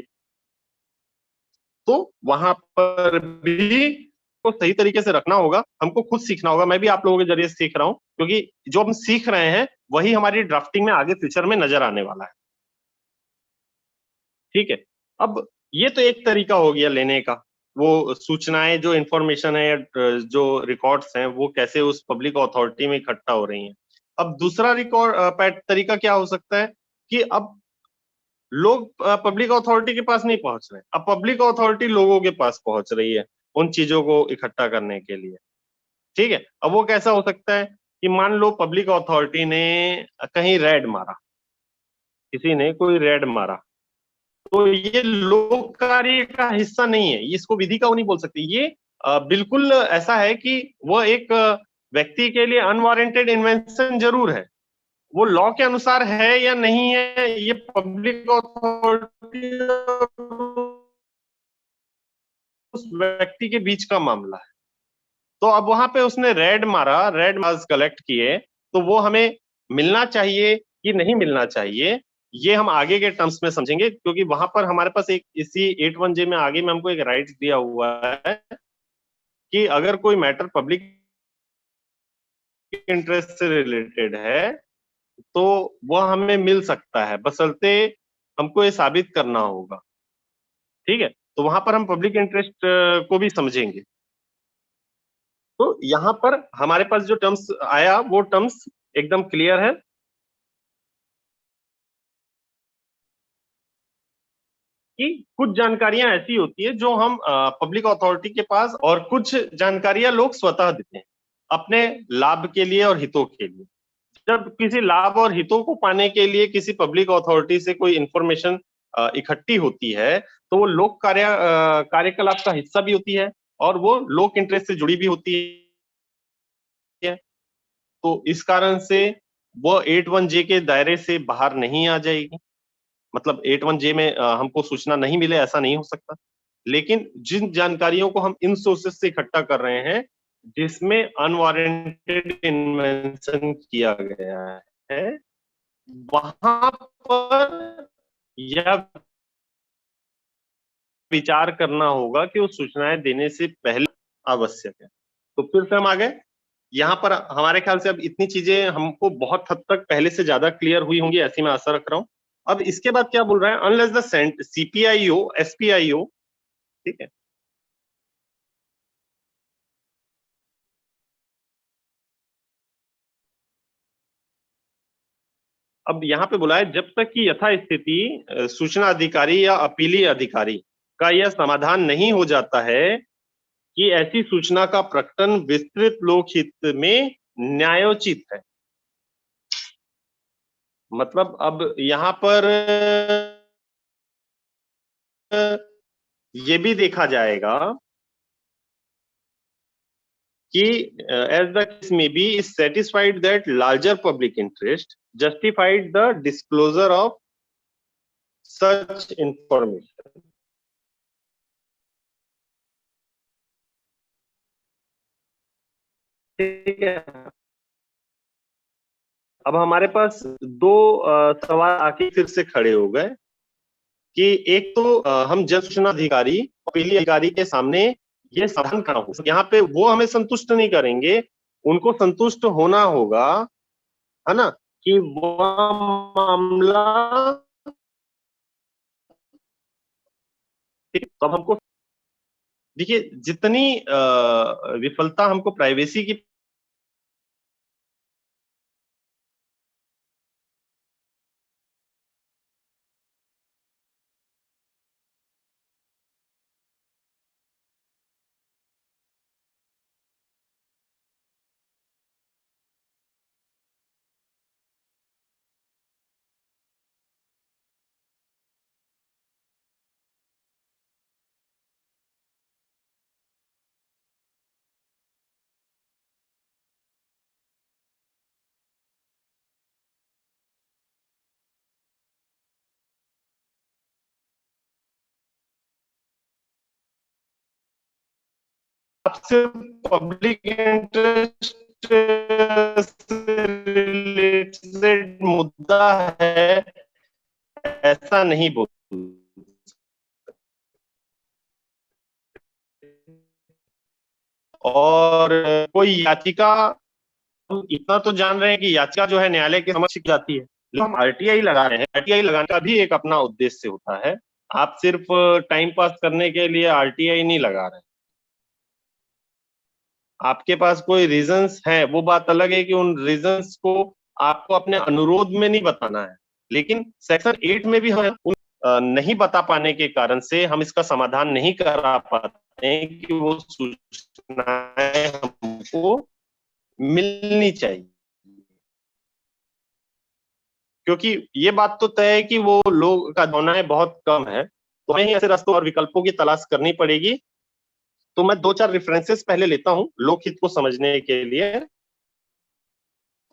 तो वहां पर भी को सही तरीके से रखना होगा, हमको खुद सीखना होगा। मैं भी आप लोगों के जरिए सीख रहा हूँ, क्योंकि जो हम सीख रहे हैं वही हमारी ड्राफ्टिंग में आगे फ्यूचर में नजर आने वाला है। ठीक है, अब ये तो एक तरीका हो गया लेने का, वो सूचनाएं जो इंफॉर्मेशन है जो रिकॉर्ड्स हैं वो कैसे उस पब्लिक अथॉरिटी में इकट्ठा हो रही हैं। अब दूसरा रिकॉर्ड तरीका क्या हो सकता है कि अब लोग पब्लिक अथॉरिटी के पास नहीं पहुंच रहे, अब पब्लिक अथॉरिटी लोगों के पास पहुंच रही है उन चीजों को इकट्ठा करने के लिए। ठीक है, अब वो कैसा हो सकता है कि मान लो पब्लिक अथॉरिटी ने कहीं रेड मारा, किसी ने कोई रेड मारा, तो ये लोक कार्य का हिस्सा नहीं है, इसको विधि का वो नहीं बोल सकते, ये बिल्कुल ऐसा है कि वो एक व्यक्ति के लिए अनवारंटेड इन्वेंशन जरूर है, वो लॉ के अनुसार है या नहीं है, ये पब्लिक अथॉरिटी उस व्यक्ति के बीच का मामला है। तो अब वहां पे उसने रेड मारा, रेड मार्क्स कलेक्ट किए, तो वो हमें मिलना चाहिए कि नहीं मिलना चाहिए, ये हम आगे के टर्म्स में समझेंगे, क्योंकि वहां पर हमारे पास एक इसी 81J में आगे में हमको एक राइट दिया हुआ है कि अगर कोई मैटर पब्लिक इंटरेस्ट से रिलेटेड है तो वह हमें मिल सकता है, बशर्ते हमको ये साबित करना होगा। ठीक है, तो वहां पर हम पब्लिक इंटरेस्ट को भी समझेंगे। तो यहाँ पर हमारे पास जो टर्म्स आया वो टर्म्स एकदम क्लियर है कि कुछ जानकारियां ऐसी होती है जो हम पब्लिक अथॉरिटी के पास, और कुछ जानकारियां लोग स्वतः देते हैं अपने लाभ के लिए और हितों के लिए। जब किसी लाभ और हितों को पाने के लिए किसी पब्लिक अथॉरिटी से कोई इंफॉर्मेशन इकट्ठी होती है तो वो लोक कार्यकलाप का हिस्सा भी होती है और वो लोक इंटरेस्ट से जुड़ी भी होती है। तो इस कारण से वो 81J के दायरे से बाहर नहीं आ जाएगी। मतलब 81J में हमको सूचना नहीं मिले ऐसा नहीं हो सकता। लेकिन जिन जानकारियों को हम इन सोर्सेस से इकट्ठा कर रहे हैं जिसमें अनवारंटेड इन्वेंशन किया गया है, वहां पर यह विचार करना होगा कि वो सूचनाएं देने से पहले आवश्यक है। तो फिर से हम आ गए यहाँ पर, हमारे ख्याल से अब इतनी चीजें हमको बहुत हद तक पहले से ज्यादा क्लियर हुई होंगी ऐसी मैं आशा रख रहा हूँ। अब इसके बाद क्या बोल रहा है, अनलेस द सीपीआईओ एसपीआईओ, ठीक है, अब यहाँ पे बोला है जब तक कि यथास्थिति सूचना अधिकारी या अपीली अधिकारी का यह समाधान नहीं हो जाता है कि ऐसी सूचना का प्रकटन विस्तृत लोकहित में न्यायोचित है। मतलब अब यहाँ पर ये भी देखा जाएगा कि as the case may be is satisfied that larger public interest justified the disclosure of such information। ठीक है, अब हमारे पास दो सवाल आके फिर से खड़े हो गए कि एक तो हम जन सूचना अधिकारी और अपीली अधिकारी के सामने ये समाधान करना होगा। यहाँ पे वो हमें संतुष्ट नहीं करेंगे, उनको संतुष्ट होना होगा, है ना, कि वह मामला, तो अब हमको देखिए जितनी विफलता हमको प्राइवेसी की आपसे पब्लिक इंटरेस्ट रिलेटेड मुद्दा है ऐसा नहीं बोल, और कोई याचिका, हम इतना तो जान रहे हैं कि याचिका जो है न्यायालय के समक्ष की जाती है, लेकिन हम आरटीआई लगा रहे हैं, आरटीआई लगाने का भी एक अपना उद्देश्य होता है। आप सिर्फ टाइम पास करने के लिए आरटीआई नहीं लगा रहे हैं, आपके पास कोई रीजंस है, वो बात अलग है कि उन रीजंस को आपको अपने अनुरोध में नहीं बताना है, लेकिन सेक्शन 8 में भी हम नहीं बता पाने के कारण से हम इसका समाधान नहीं करा पाते हैं कि वो सूचनाएं हमको मिलनी चाहिए, क्योंकि ये बात तो तय है कि वो लोग का भावनाएं बहुत कम है, तो हमें ऐसे रास्तों और विकल्पों की तलाश करनी पड़ेगी। तो मैं 2-4 रेफरेंसेस पहले लेता हूं लोकहित को समझने के लिए।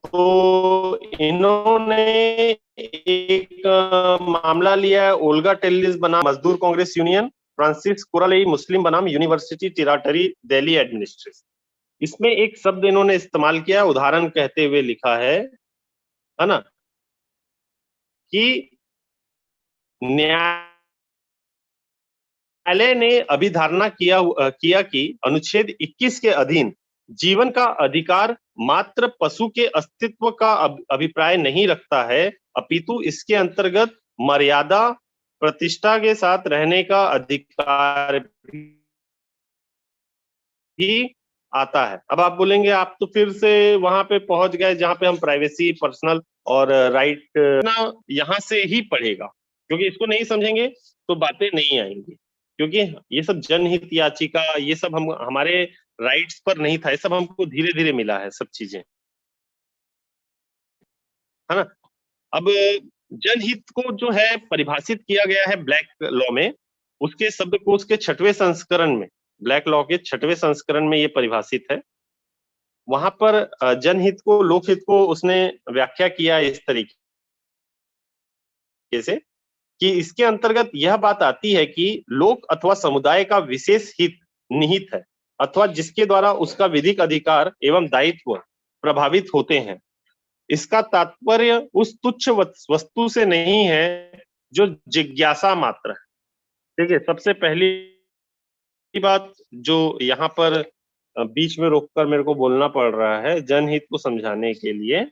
तो इन्होंने एक मामला लिया है, ओल्गा टेलिस बनाम मजदूर कांग्रेस यूनियन, फ्रांसिस कुरालेई मुस्लिम बनाम यूनिवर्सिटी टिराटरी दिल्ली एडमिनिस्ट्रेशन। इसमें एक शब्द इन्होंने इस्तेमाल किया, उदाहरण कहते हुए लिखा है ना, कि न्यायालय ने अभिधारणा किया कि अनुच्छेद 21 के अधीन जीवन का अधिकार मात्र पशु के अस्तित्व का अभिप्राय नहीं रखता है, अपितु इसके अंतर्गत मर्यादा, प्रतिष्ठा के साथ रहने का अधिकार भी आता है। अब आप बोलेंगे आप तो फिर से वहां पे पहुंच गए जहां पे हम प्राइवेसी, पर्सनल और राइट ना यहां से ही पढ़ेगा, क्योंकि इसको नहीं समझेंगे तो बातें नहीं आएंगी, क्योंकि ये सब जनहित याचिका, ये सब हम हमारे राइट्स पर नहीं था, ये सब हमको धीरे धीरे मिला है सब चीजें, है ना। अब जनहित को जो है परिभाषित किया गया है ब्लैक लॉ में, उसके शब्दकोश के 6वें संस्करण में, ब्लैक लॉ के 6वें संस्करण में ये परिभाषित है। वहां पर जनहित को, लोकहित को उसने व्याख्या किया इस तरीके से कि इसके अंतर्गत यह बात आती है कि लोक अथवा समुदाय का विशेष हित निहित है अथवा जिसके द्वारा उसका विधिक अधिकार एवं दायित्व प्रभावित होते हैं। इसका तात्पर्य उस तुच्छ वस्तु से नहीं है जो जिज्ञासा मात्र है। देखिए, सबसे पहली बात जो यहाँ पर बीच में रोककर मेरे को बोलना पड़ रहा है जनहित को समझाने के लिए,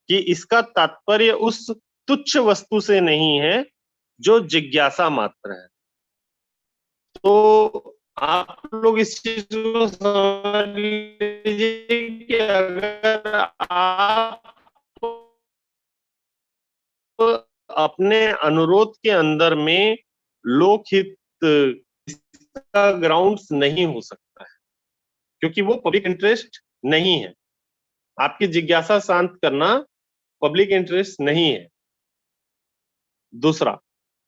कि इसका तात्पर्य उस तुच्छ वस्तु से नहीं है जो जिज्ञासा मात्र है। तो आप लोग इस चीज को समझ लीजिए कि अगर आप अपने अनुरोध के अंदर में लोकहित का ग्राउंड्स नहीं हो सकता है, क्योंकि वो पब्लिक इंटरेस्ट नहीं है। आपकी जिज्ञासा शांत करना पब्लिक इंटरेस्ट नहीं है। दूसरा,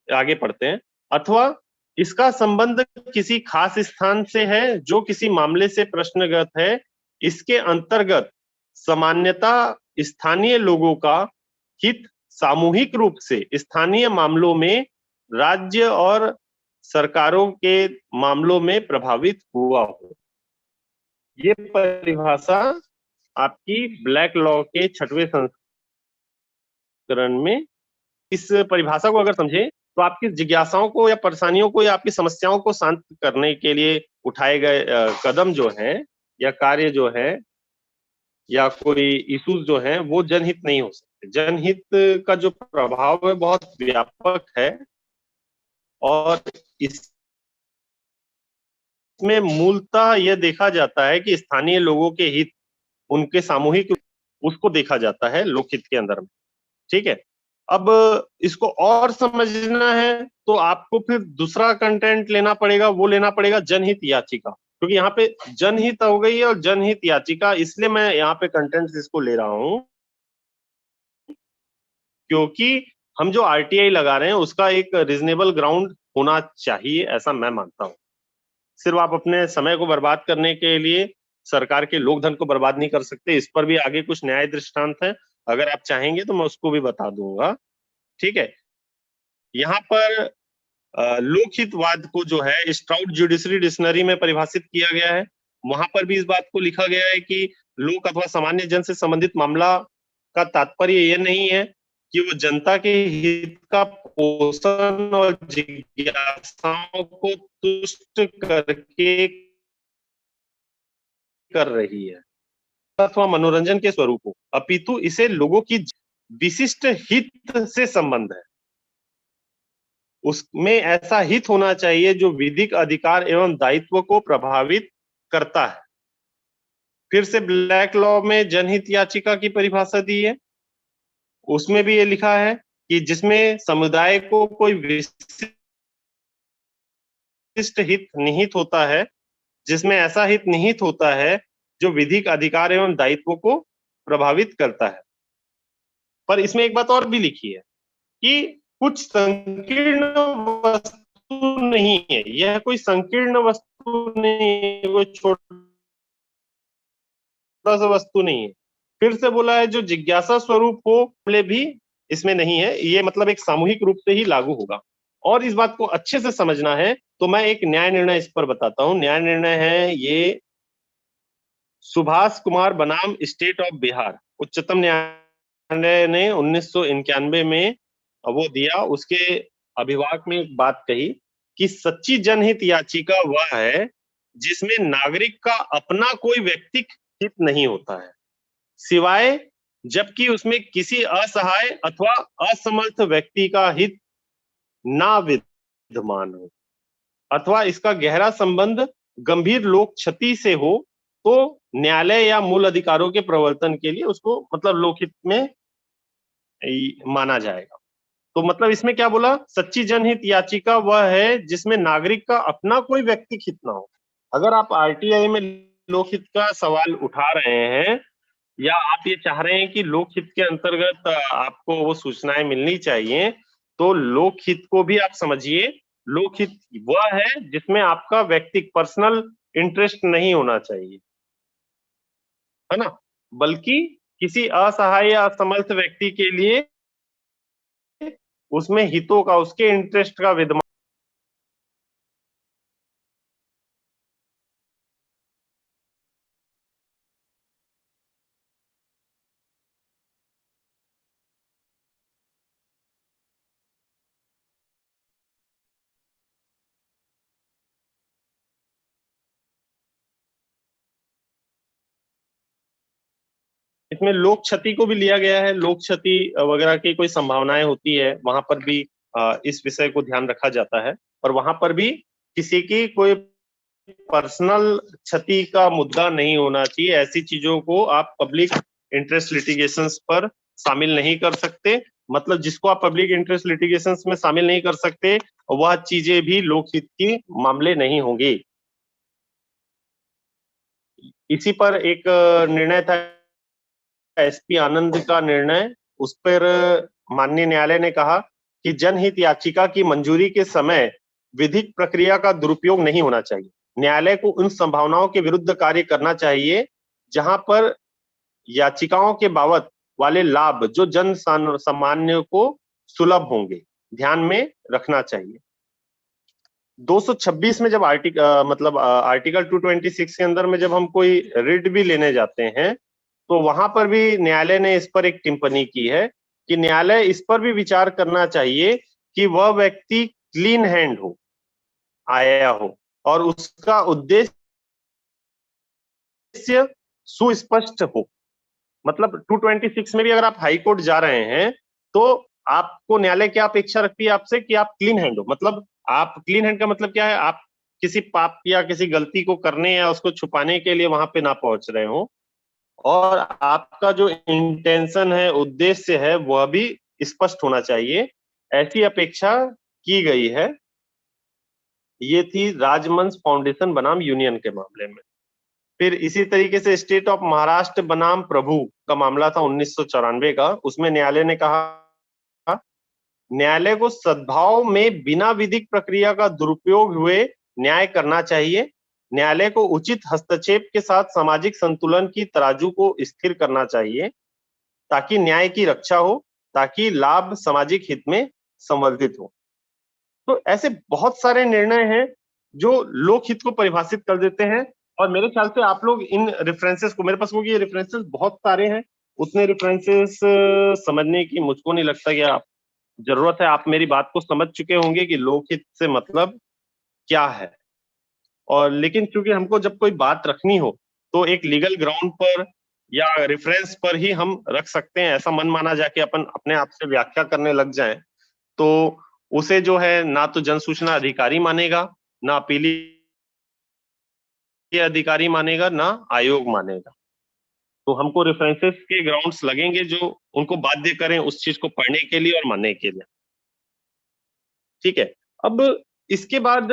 आगे पढ़ते हैं, अथवा इसका संबंध किसी खास स्थान से है जो किसी मामले से प्रश्नगत है। इसके अंतर्गत सामान्यता स्थानीय लोगों का हित सामूहिक रूप से स्थानीय मामलों में राज्य और सरकारों के मामलों में प्रभावित हुआ हो। ये परिभाषा आपकी ब्लैक लॉ के 6वें संस्करण में, इस परिभाषा को अगर समझे तो आपकी जिज्ञासाओं को या परेशानियों को या आपकी समस्याओं को शांत करने के लिए उठाए गए कदम जो है या कार्य जो है या कोई इश्यूज जो है वो जनहित नहीं हो सकते। जनहित का जो प्रभाव है बहुत व्यापक है और इसमें मूलतः यह देखा जाता है कि स्थानीय लोगों के हित, उनके सामूहिक, उसको देखा जाता है लोकहित के अंदर में। ठीक है, अब इसको और समझना है तो आपको फिर दूसरा कंटेंट लेना पड़ेगा, वो लेना पड़ेगा जनहित याचिका, क्योंकि यहाँ पे जनहित हो गई है और जनहित याचिका, इसलिए मैं यहाँ पे कंटेंट्स इसको ले रहा हूं क्योंकि हम जो आरटीआई लगा रहे हैं उसका एक रीजनेबल ग्राउंड होना चाहिए, ऐसा मैं मानता हूं। सिर्फ आप अपने समय को बर्बाद करने के लिए सरकार के लोकधन को बर्बाद नहीं कर सकते। इस पर भी आगे कुछ न्याय दृष्टांत है, अगर आप चाहेंगे तो मैं उसको भी बता दूंगा। ठीक है, यहाँ पर लोकहितवाद को जो है स्ट्राउड जुडिशरी डिक्शनरी में परिभाषित किया गया है। वहां पर भी इस बात को लिखा गया है कि लोक अथवा सामान्य जन से संबंधित मामला का तात्पर्य यह नहीं है कि वो जनता के हित का पोषण और जिज्ञासाओं को तुष्ट करके कर रही है अथवा मनोरंजन के स्वरूप हो, अपितु इसे लोगों की विशिष्ट हित से संबंध है। उसमें ऐसा हित होना चाहिए जो विधिक अधिकार एवं दायित्व को प्रभावित करता है। फिर से ब्लैक लॉ में जनहित याचिका की परिभाषा दी है, उसमें भी ये लिखा है कि जिसमें समुदाय को कोई विशिष्ट हित निहित होता है, जिसमें ऐसा हित निहित होता है जो विधिक अधिकार एवं दायित्व को प्रभावित करता है। पर इसमें एक बात और भी लिखी है कि कुछ संकीर्ण वस्तु नहीं है, यह कोई संकीर्ण वस्तु नहीं है, कोई छोटा सा वस्तु नहीं है। फिर से बोला है जो जिज्ञासा स्वरूप हो भी इसमें नहीं है, ये मतलब एक सामूहिक रूप से ही लागू होगा। और इस बात को अच्छे से समझना है तो मैं एक न्याय निर्णय इस पर बताता हूं। न्याय निर्णय है ये सुभाष कुमार बनाम स्टेट ऑफ बिहार, उच्चतम न्यायालय ने 1991 में वो दिया, उसके अभिभाषक में एक बात कही कि सच्ची जनहित याचिका वह है जिसमें नागरिक का अपना कोई व्यक्तिगत हित नहीं होता है, सिवाय जबकि उसमें किसी असहाय अथवा असमर्थ व्यक्ति का हित ना विद्यमान हो अथवा इसका गहरा संबंध गंभीर लोक क्षति से हो, तो न्यायालय या मूल अधिकारों के प्रवर्तन के लिए उसको मतलब लोकहित में माना जाएगा। तो मतलब इसमें क्या बोला, सच्ची जनहित याचिका वह है जिसमें नागरिक का अपना कोई व्यक्तिगत हित ना हो। अगर आप आरटीआई में लोकहित का सवाल उठा रहे हैं या आप ये चाह रहे हैं कि लोकहित के अंतर्गत आपको वो सूचनाएं मिलनी चाहिए, तो लोकहित को भी आप समझिए, लोकहित वह है जिसमें आपका व्यक्तिगत पर्सनल इंटरेस्ट नहीं होना चाहिए, है ना, बल्कि किसी असहाय या असमर्थ व्यक्ति के लिए उसमें हितों का, उसके इंटरेस्ट का विद्यमान। इसमें लोक क्षति को भी लिया गया है, लोक क्षति वगैरह की कोई संभावनाएं होती है, वहां पर भी इस विषय को ध्यान रखा जाता है, और वहां पर भी किसी की कोई पर्सनल क्षति का मुद्दा नहीं होना चाहिए। ऐसी चीजों को आप पब्लिक इंटरेस्ट लिटिगेशंस पर शामिल नहीं कर सकते, मतलब जिसको आप पब्लिक इंटरेस्ट लिटिगेशंस में शामिल नहीं कर सकते, वह चीजें भी लोकहित की मामले नहीं होंगे। इसी पर एक निर्णय था एसपी आनंद का निर्णय, उस पर माननीय न्यायालय ने कहा कि जनहित याचिका की मंजूरी के समय विधिक प्रक्रिया का दुरुपयोग नहीं होना चाहिए। न्यायालय को उन संभावनाओं के विरुद्ध कार्य करना चाहिए जहां पर याचिकाओं के बाबत वाले लाभ जो जन सामान्य को सुलभ होंगे, ध्यान में रखना चाहिए। 226 में जब आर्टिकल 226 के अंदर में जब हम कोई रिट भी लेने जाते हैं, तो वहां पर भी न्यायालय ने इस पर एक टिप्पणी की है कि न्यायालय इस पर भी विचार करना चाहिए कि वह व्यक्ति क्लीन हैंड हो, आया हो, और उसका उद्देश्य सुस्पष्ट हो। मतलब 226 में भी अगर आप हाई कोर्ट जा रहे हैं, तो आपको न्यायालय क्या अपेक्षा रखती है आपसे कि आप क्लीन हैंड हो। मतलब आप क्लीन हैंड का मतलब क्या है, आप किसी पाप या किसी गलती को करने या उसको छुपाने के लिए वहां पे ना पहुंच रहे हो, और आपका जो इंटेंशन है, उद्देश्य है, वह भी स्पष्ट होना चाहिए, ऐसी अपेक्षा की गई है। ये थी राजमंच फाउंडेशन बनाम यूनियन के मामले में। फिर इसी तरीके से स्टेट ऑफ महाराष्ट्र बनाम प्रभु का मामला था 1994 का, उसमें न्यायालय ने कहा, न्यायालय को सद्भाव में बिना विधिक प्रक्रिया का दुरुपयोग हुए न्याय करना चाहिए। न्यायालय को उचित हस्तक्षेप के साथ सामाजिक संतुलन की तराजू को स्थिर करना चाहिए ताकि न्याय की रक्षा हो, ताकि लाभ सामाजिक हित में संवर्धित हो। तो ऐसे बहुत सारे निर्णय हैं जो लोकहित को परिभाषित कर देते हैं, और मेरे ख्याल से आप लोग इन रेफरेंसेस को, मेरे पास वो ये रेफरेंसेस बहुत सारे हैं, उतने रेफरेंसेस समझने की मुझको नहीं लगता कि आप जरूरत है। आप मेरी बात को समझ चुके होंगे कि लोकहित से मतलब क्या है, और लेकिन चूंकि हमको जब कोई बात रखनी हो तो एक लीगल ग्राउंड पर या रेफरेंस पर ही हम रख सकते हैं। ऐसा मन माना जाके अपन अपने आप से व्याख्या करने लग जाएं, तो उसे जो है ना तो जन सूचना अधिकारी मानेगा, ना अपीलीय अधिकारी मानेगा, ना आयोग मानेगा। तो हमको रेफरेंसेस के ग्राउंड्स लगेंगे जो उनको बाध्य करें उस चीज को पढ़ने के लिए और मानने के लिए। ठीक है, अब इसके बाद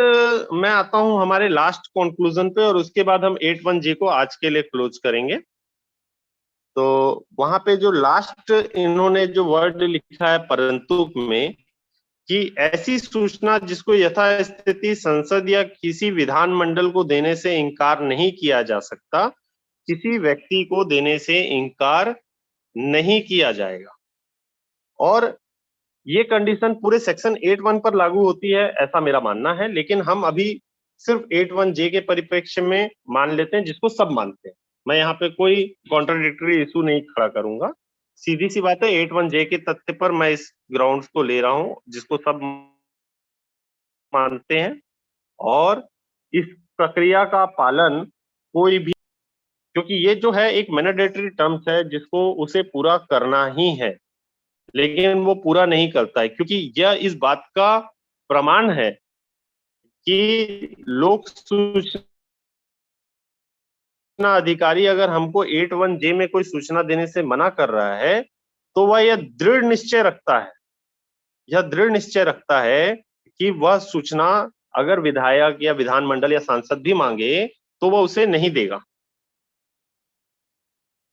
मैं आता हूं हमारे लास्ट कंक्लूजन पे, और उसके बाद हम 81J को आज के लिए क्लोज करेंगे। तो वहां पे जो लास्ट इन्होंने जो वर्ड लिखा है परंतु में, कि ऐसी सूचना जिसको यथास्थिति संसद या किसी विधानमंडल को देने से इनकार नहीं किया जा सकता, किसी व्यक्ति को देने से इनकार नहीं किया जाएगा। और ये कंडीशन पूरे सेक्शन 81 पर लागू होती है ऐसा मेरा मानना है, लेकिन हम अभी सिर्फ 81J के परिप्रेक्ष्य में मान लेते हैं जिसको सब मानते हैं। मैं यहाँ पे कोई कॉन्ट्राडिक्टरी इशू नहीं खड़ा करूंगा। सीधी सी बात है, 8(1) के तथ्य पर मैं इस ग्राउंड्स को ले रहा हूं जिसको सब मानते हैं, और इस प्रक्रिया का पालन कोई भी, क्योंकि ये जो है एक मैंडेटरी टर्म्स है जिसको उसे पूरा करना ही है, लेकिन वो पूरा नहीं करता है, क्योंकि यह इस बात का प्रमाण है कि लोक सूचना अधिकारी अगर हमको 8(1) में कोई सूचना देने से मना कर रहा है, तो वह यह दृढ़ निश्चय रखता है, यह दृढ़ निश्चय रखता है कि वह सूचना अगर विधायक या विधानमंडल या सांसद भी मांगे तो वह उसे नहीं देगा,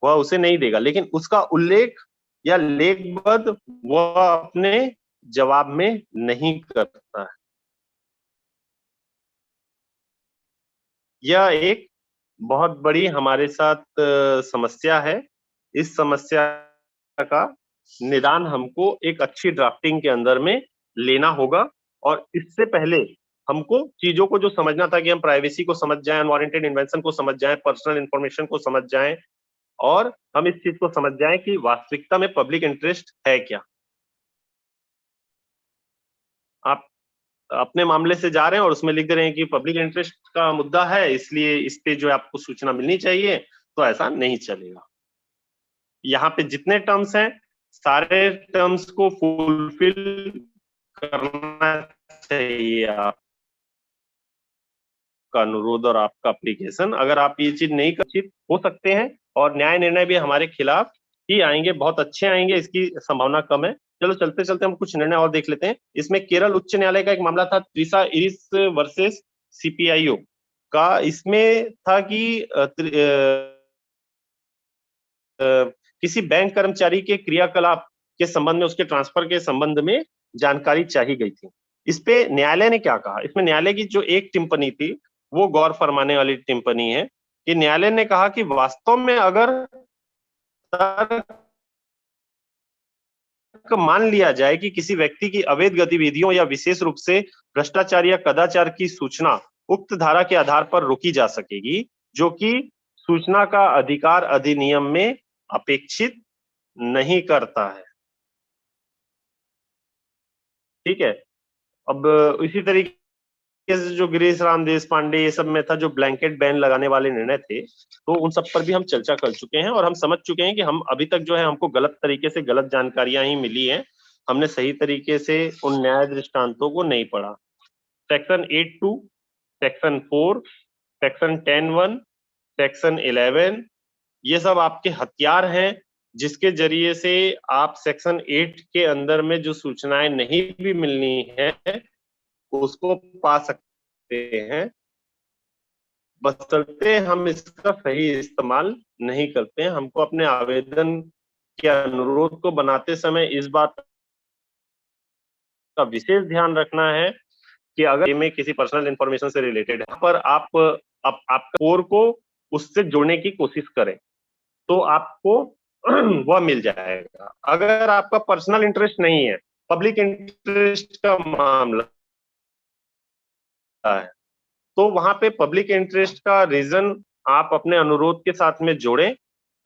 वह उसे नहीं देगा, लेकिन उसका उल्लेख या लेखबद्ध वह अपने जवाब में नहीं करता है। यह एक बहुत बड़ी हमारे साथ समस्या है। इस समस्या का निदान हमको एक अच्छी ड्राफ्टिंग के अंदर में लेना होगा, और इससे पहले हमको चीजों को जो समझना था कि हम प्राइवेसी को समझ जाएं, अनवांटेड इन्वेंशन को समझ जाएं, पर्सनल इंफॉर्मेशन को समझ जाएं, और हम इस चीज को समझ जाएं कि वास्तविकता में पब्लिक इंटरेस्ट है क्या। आप अपने मामले से जा रहे हैं और उसमें लिख दे रहे हैं कि पब्लिक इंटरेस्ट का मुद्दा है, इसलिए इस पे जो है आपको सूचना मिलनी चाहिए, तो ऐसा नहीं चलेगा। यहाँ पे जितने टर्म्स हैं, सारे टर्म्स को फुलफिल करना चाहिए आपका अनुरोध और आपका एप्लीकेशन। अगर आप ये चीज नहीं कर हो सकते हैं, और न्याय निर्णय भी हमारे खिलाफ ही आएंगे, बहुत अच्छे आएंगे, इसकी संभावना कम है। चलो चलते चलते हम कुछ निर्णय और देख लेते हैं। इसमें केरल उच्च न्यायालय का एक मामला था, त्रिशा इरिस वर्सेस सीपीआईओ का। इसमें था कि किसी बैंक कर्मचारी के क्रियाकलाप के संबंध में, उसके ट्रांसफर के संबंध में जानकारी चाहिए गई थी। इस पे न्यायालय ने क्या कहा? इसमें न्यायालय की जो एक टिप्पणी थी वो गौर फरमाने वाली टिप्पणी है कि न्यायालय ने कहा कि वास्तव में अगर मान लिया जाए कि किसी व्यक्ति की अवैध गतिविधियों या विशेष रूप से भ्रष्टाचार या कदाचार की सूचना उक्त धारा के आधार पर रोकी जा सकेगी, जो कि सूचना का अधिकार अधिनियम में अपेक्षित नहीं करता है। ठीक है। अब इसी तरीके से जो गिरीश राम देशपांडे ये सब में था, जो ब्लैंकेट बैन लगाने वाले निर्णय थे, तो उन सब पर भी हम चर्चा कर चुके हैं, और हम समझ चुके हैं कि हम अभी तक जो है हमको गलत तरीके से गलत जानकारियां ही मिली हैं, हमने सही तरीके से उन न्याय दृष्टांतों को नहीं पढ़ा। सेक्शन 8(2), सेक्शन 4, सेक्शन 10(1), सेक्शन 11, ये सब आपके हथियार हैं जिसके जरिए से आप सेक्शन 8 के अंदर में जो सूचनाएं नहीं भी मिलनी है उसको पा सकते हैं, बशर्ते हम इसका सही इस्तेमाल नहीं करते हैं। हमको अपने आवेदन के अनुरोध को बनाते समय इस बात का विशेष ध्यान रखना है कि अगर में किसी पर्सनल इंफॉर्मेशन से रिलेटेड है, पर आप आपका कोर को उससे जोड़ने की कोशिश करें तो आपको वह मिल जाएगा। अगर आपका पर्सनल इंटरेस्ट नहीं है, पब्लिक इंटरेस्ट का मामला है, तो वहां पे पब्लिक इंटरेस्ट का रीजन आप अपने अनुरोध के साथ में जोड़ें,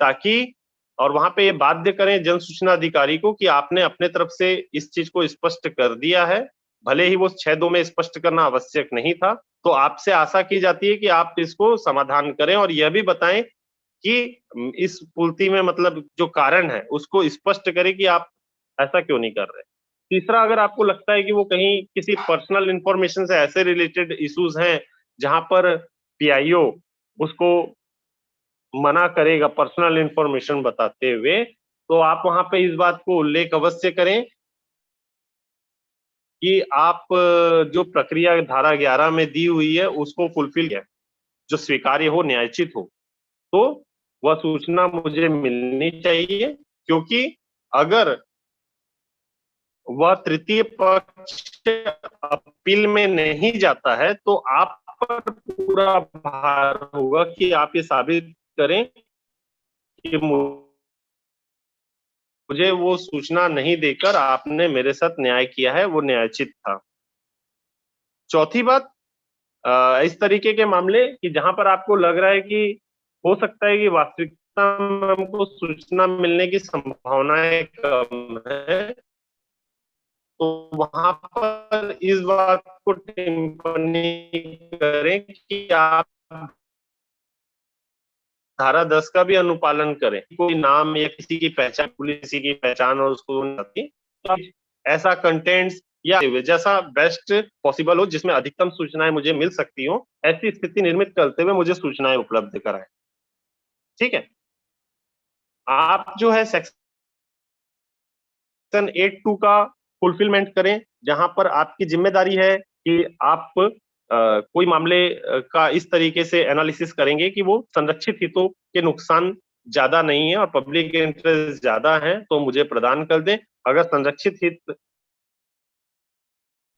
ताकि और वहां पे ये बाध्य करें जन सूचना अधिकारी को कि आपने अपने तरफ से इस चीज को स्पष्ट कर दिया है, भले ही वो 6(2) में स्पष्ट करना आवश्यक नहीं था। तो आपसे आशा की जाती है कि आप इसको समाधान करें और यह भी बताएं कि इस पूर्ति में मतलब जो कारण है उसको स्पष्ट करें कि आप ऐसा क्यों नहीं कर रहे। तीसरा, अगर आपको लगता है कि वो कहीं किसी पर्सनल इंफॉर्मेशन से ऐसे रिलेटेड इश्यूज हैं जहां पर पीआईओ उसको मना करेगा पर्सनल इंफॉर्मेशन बताते हुए, तो आप वहां पे इस बात को उल्लेख अवश्य करें कि आप जो प्रक्रिया धारा 11 में दी हुई है उसको फुलफिल किया, जो स्वीकार्य हो, न्यायोचित हो, तो वह सूचना मुझे मिलनी चाहिए। क्योंकि अगर वह तृतीय पक्ष अपील में नहीं जाता है तो आप पर पूरा भार होगा कि आप ये साबित करें कि मुझे वो सूचना नहीं देकर आपने मेरे साथ न्याय किया है, वो न्यायोचित था। चौथी बात, इस तरीके के मामले कि जहां पर आपको लग रहा है कि हो सकता है कि वास्तविकता में हमको सूचना मिलने की संभावनाएं कम है, तो वहां पर इस बात को टिप्पणी करें कि आप धारा 10 का भी अनुपालन करें। कोई नाम या किसी की पहचान, पुलिस किसी की पहचान और उसको तो ऐसा कंटेंट्स या जैसा बेस्ट पॉसिबल हो, जिसमें अधिकतम सूचनाएं मुझे मिल सकती हो, ऐसी स्थिति निर्मित करते हुए मुझे सूचनाएं उपलब्ध कराएं। ठीक है, आप जो है सेक्शन 8(2) का फुलफिलमेंट करें, जहां पर आपकी जिम्मेदारी है कि आप कोई मामले का इस तरीके से एनालिसिस करेंगे कि वो संरक्षित हितों के नुकसान ज्यादा नहीं है और पब्लिक इंटरेस्ट ज्यादा है, तो मुझे प्रदान कर दें। अगर संरक्षित हित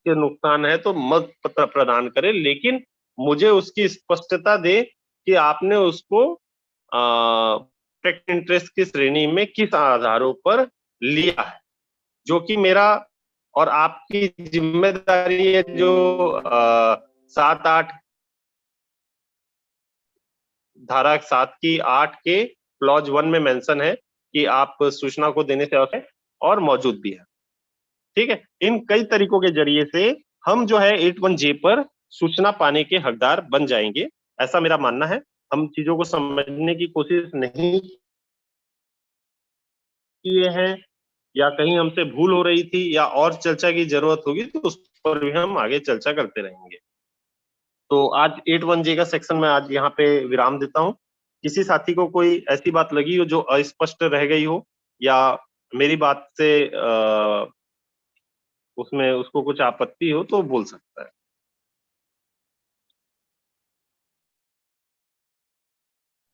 के नुकसान है तो मत प्रदान करें, लेकिन मुझे उसकी स्पष्टता दे कि आपने उसको प्रोटेक्ट इंटरेस्ट की श्रेणी में किस आधारों पर लिया है, जो कि मेरा और आपकी जिम्मेदारी है। जो 7-8 धारा 7 की 8 के क्लॉज 1 में मेंशन है कि आप सूचना को देने से आवश्यक और मौजूद भी है। ठीक है, इन कई तरीकों के जरिए से हम जो है 8(1) पर सूचना पाने के हकदार बन जाएंगे, ऐसा मेरा मानना है। हम चीजों को समझने की कोशिश नहीं किए हैं, या कहीं हमसे भूल हो रही थी या और चर्चा की जरूरत होगी तो उस पर भी हम आगे चर्चा करते रहेंगे। तो आज 8(1) का सेक्शन में आज यहाँ पे विराम देता हूँ। किसी साथी को कोई ऐसी बात लगी हो जो अस्पष्ट रह गई हो, या मेरी बात से उसमें उसको कुछ आपत्ति हो, तो बोल सकता है।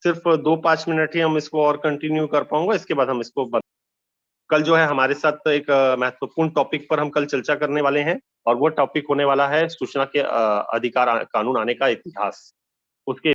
सिर्फ 2-5 मिनट ही हम इसको और कंटिन्यू कर पाऊंगा, इसके बाद हम इसको बंद। कल जो है हमारे साथ एक महत्वपूर्ण टॉपिक पर हम कल चर्चा करने वाले हैं, और वो टॉपिक होने वाला है सूचना के अधिकार कानून आने का इतिहास। उसके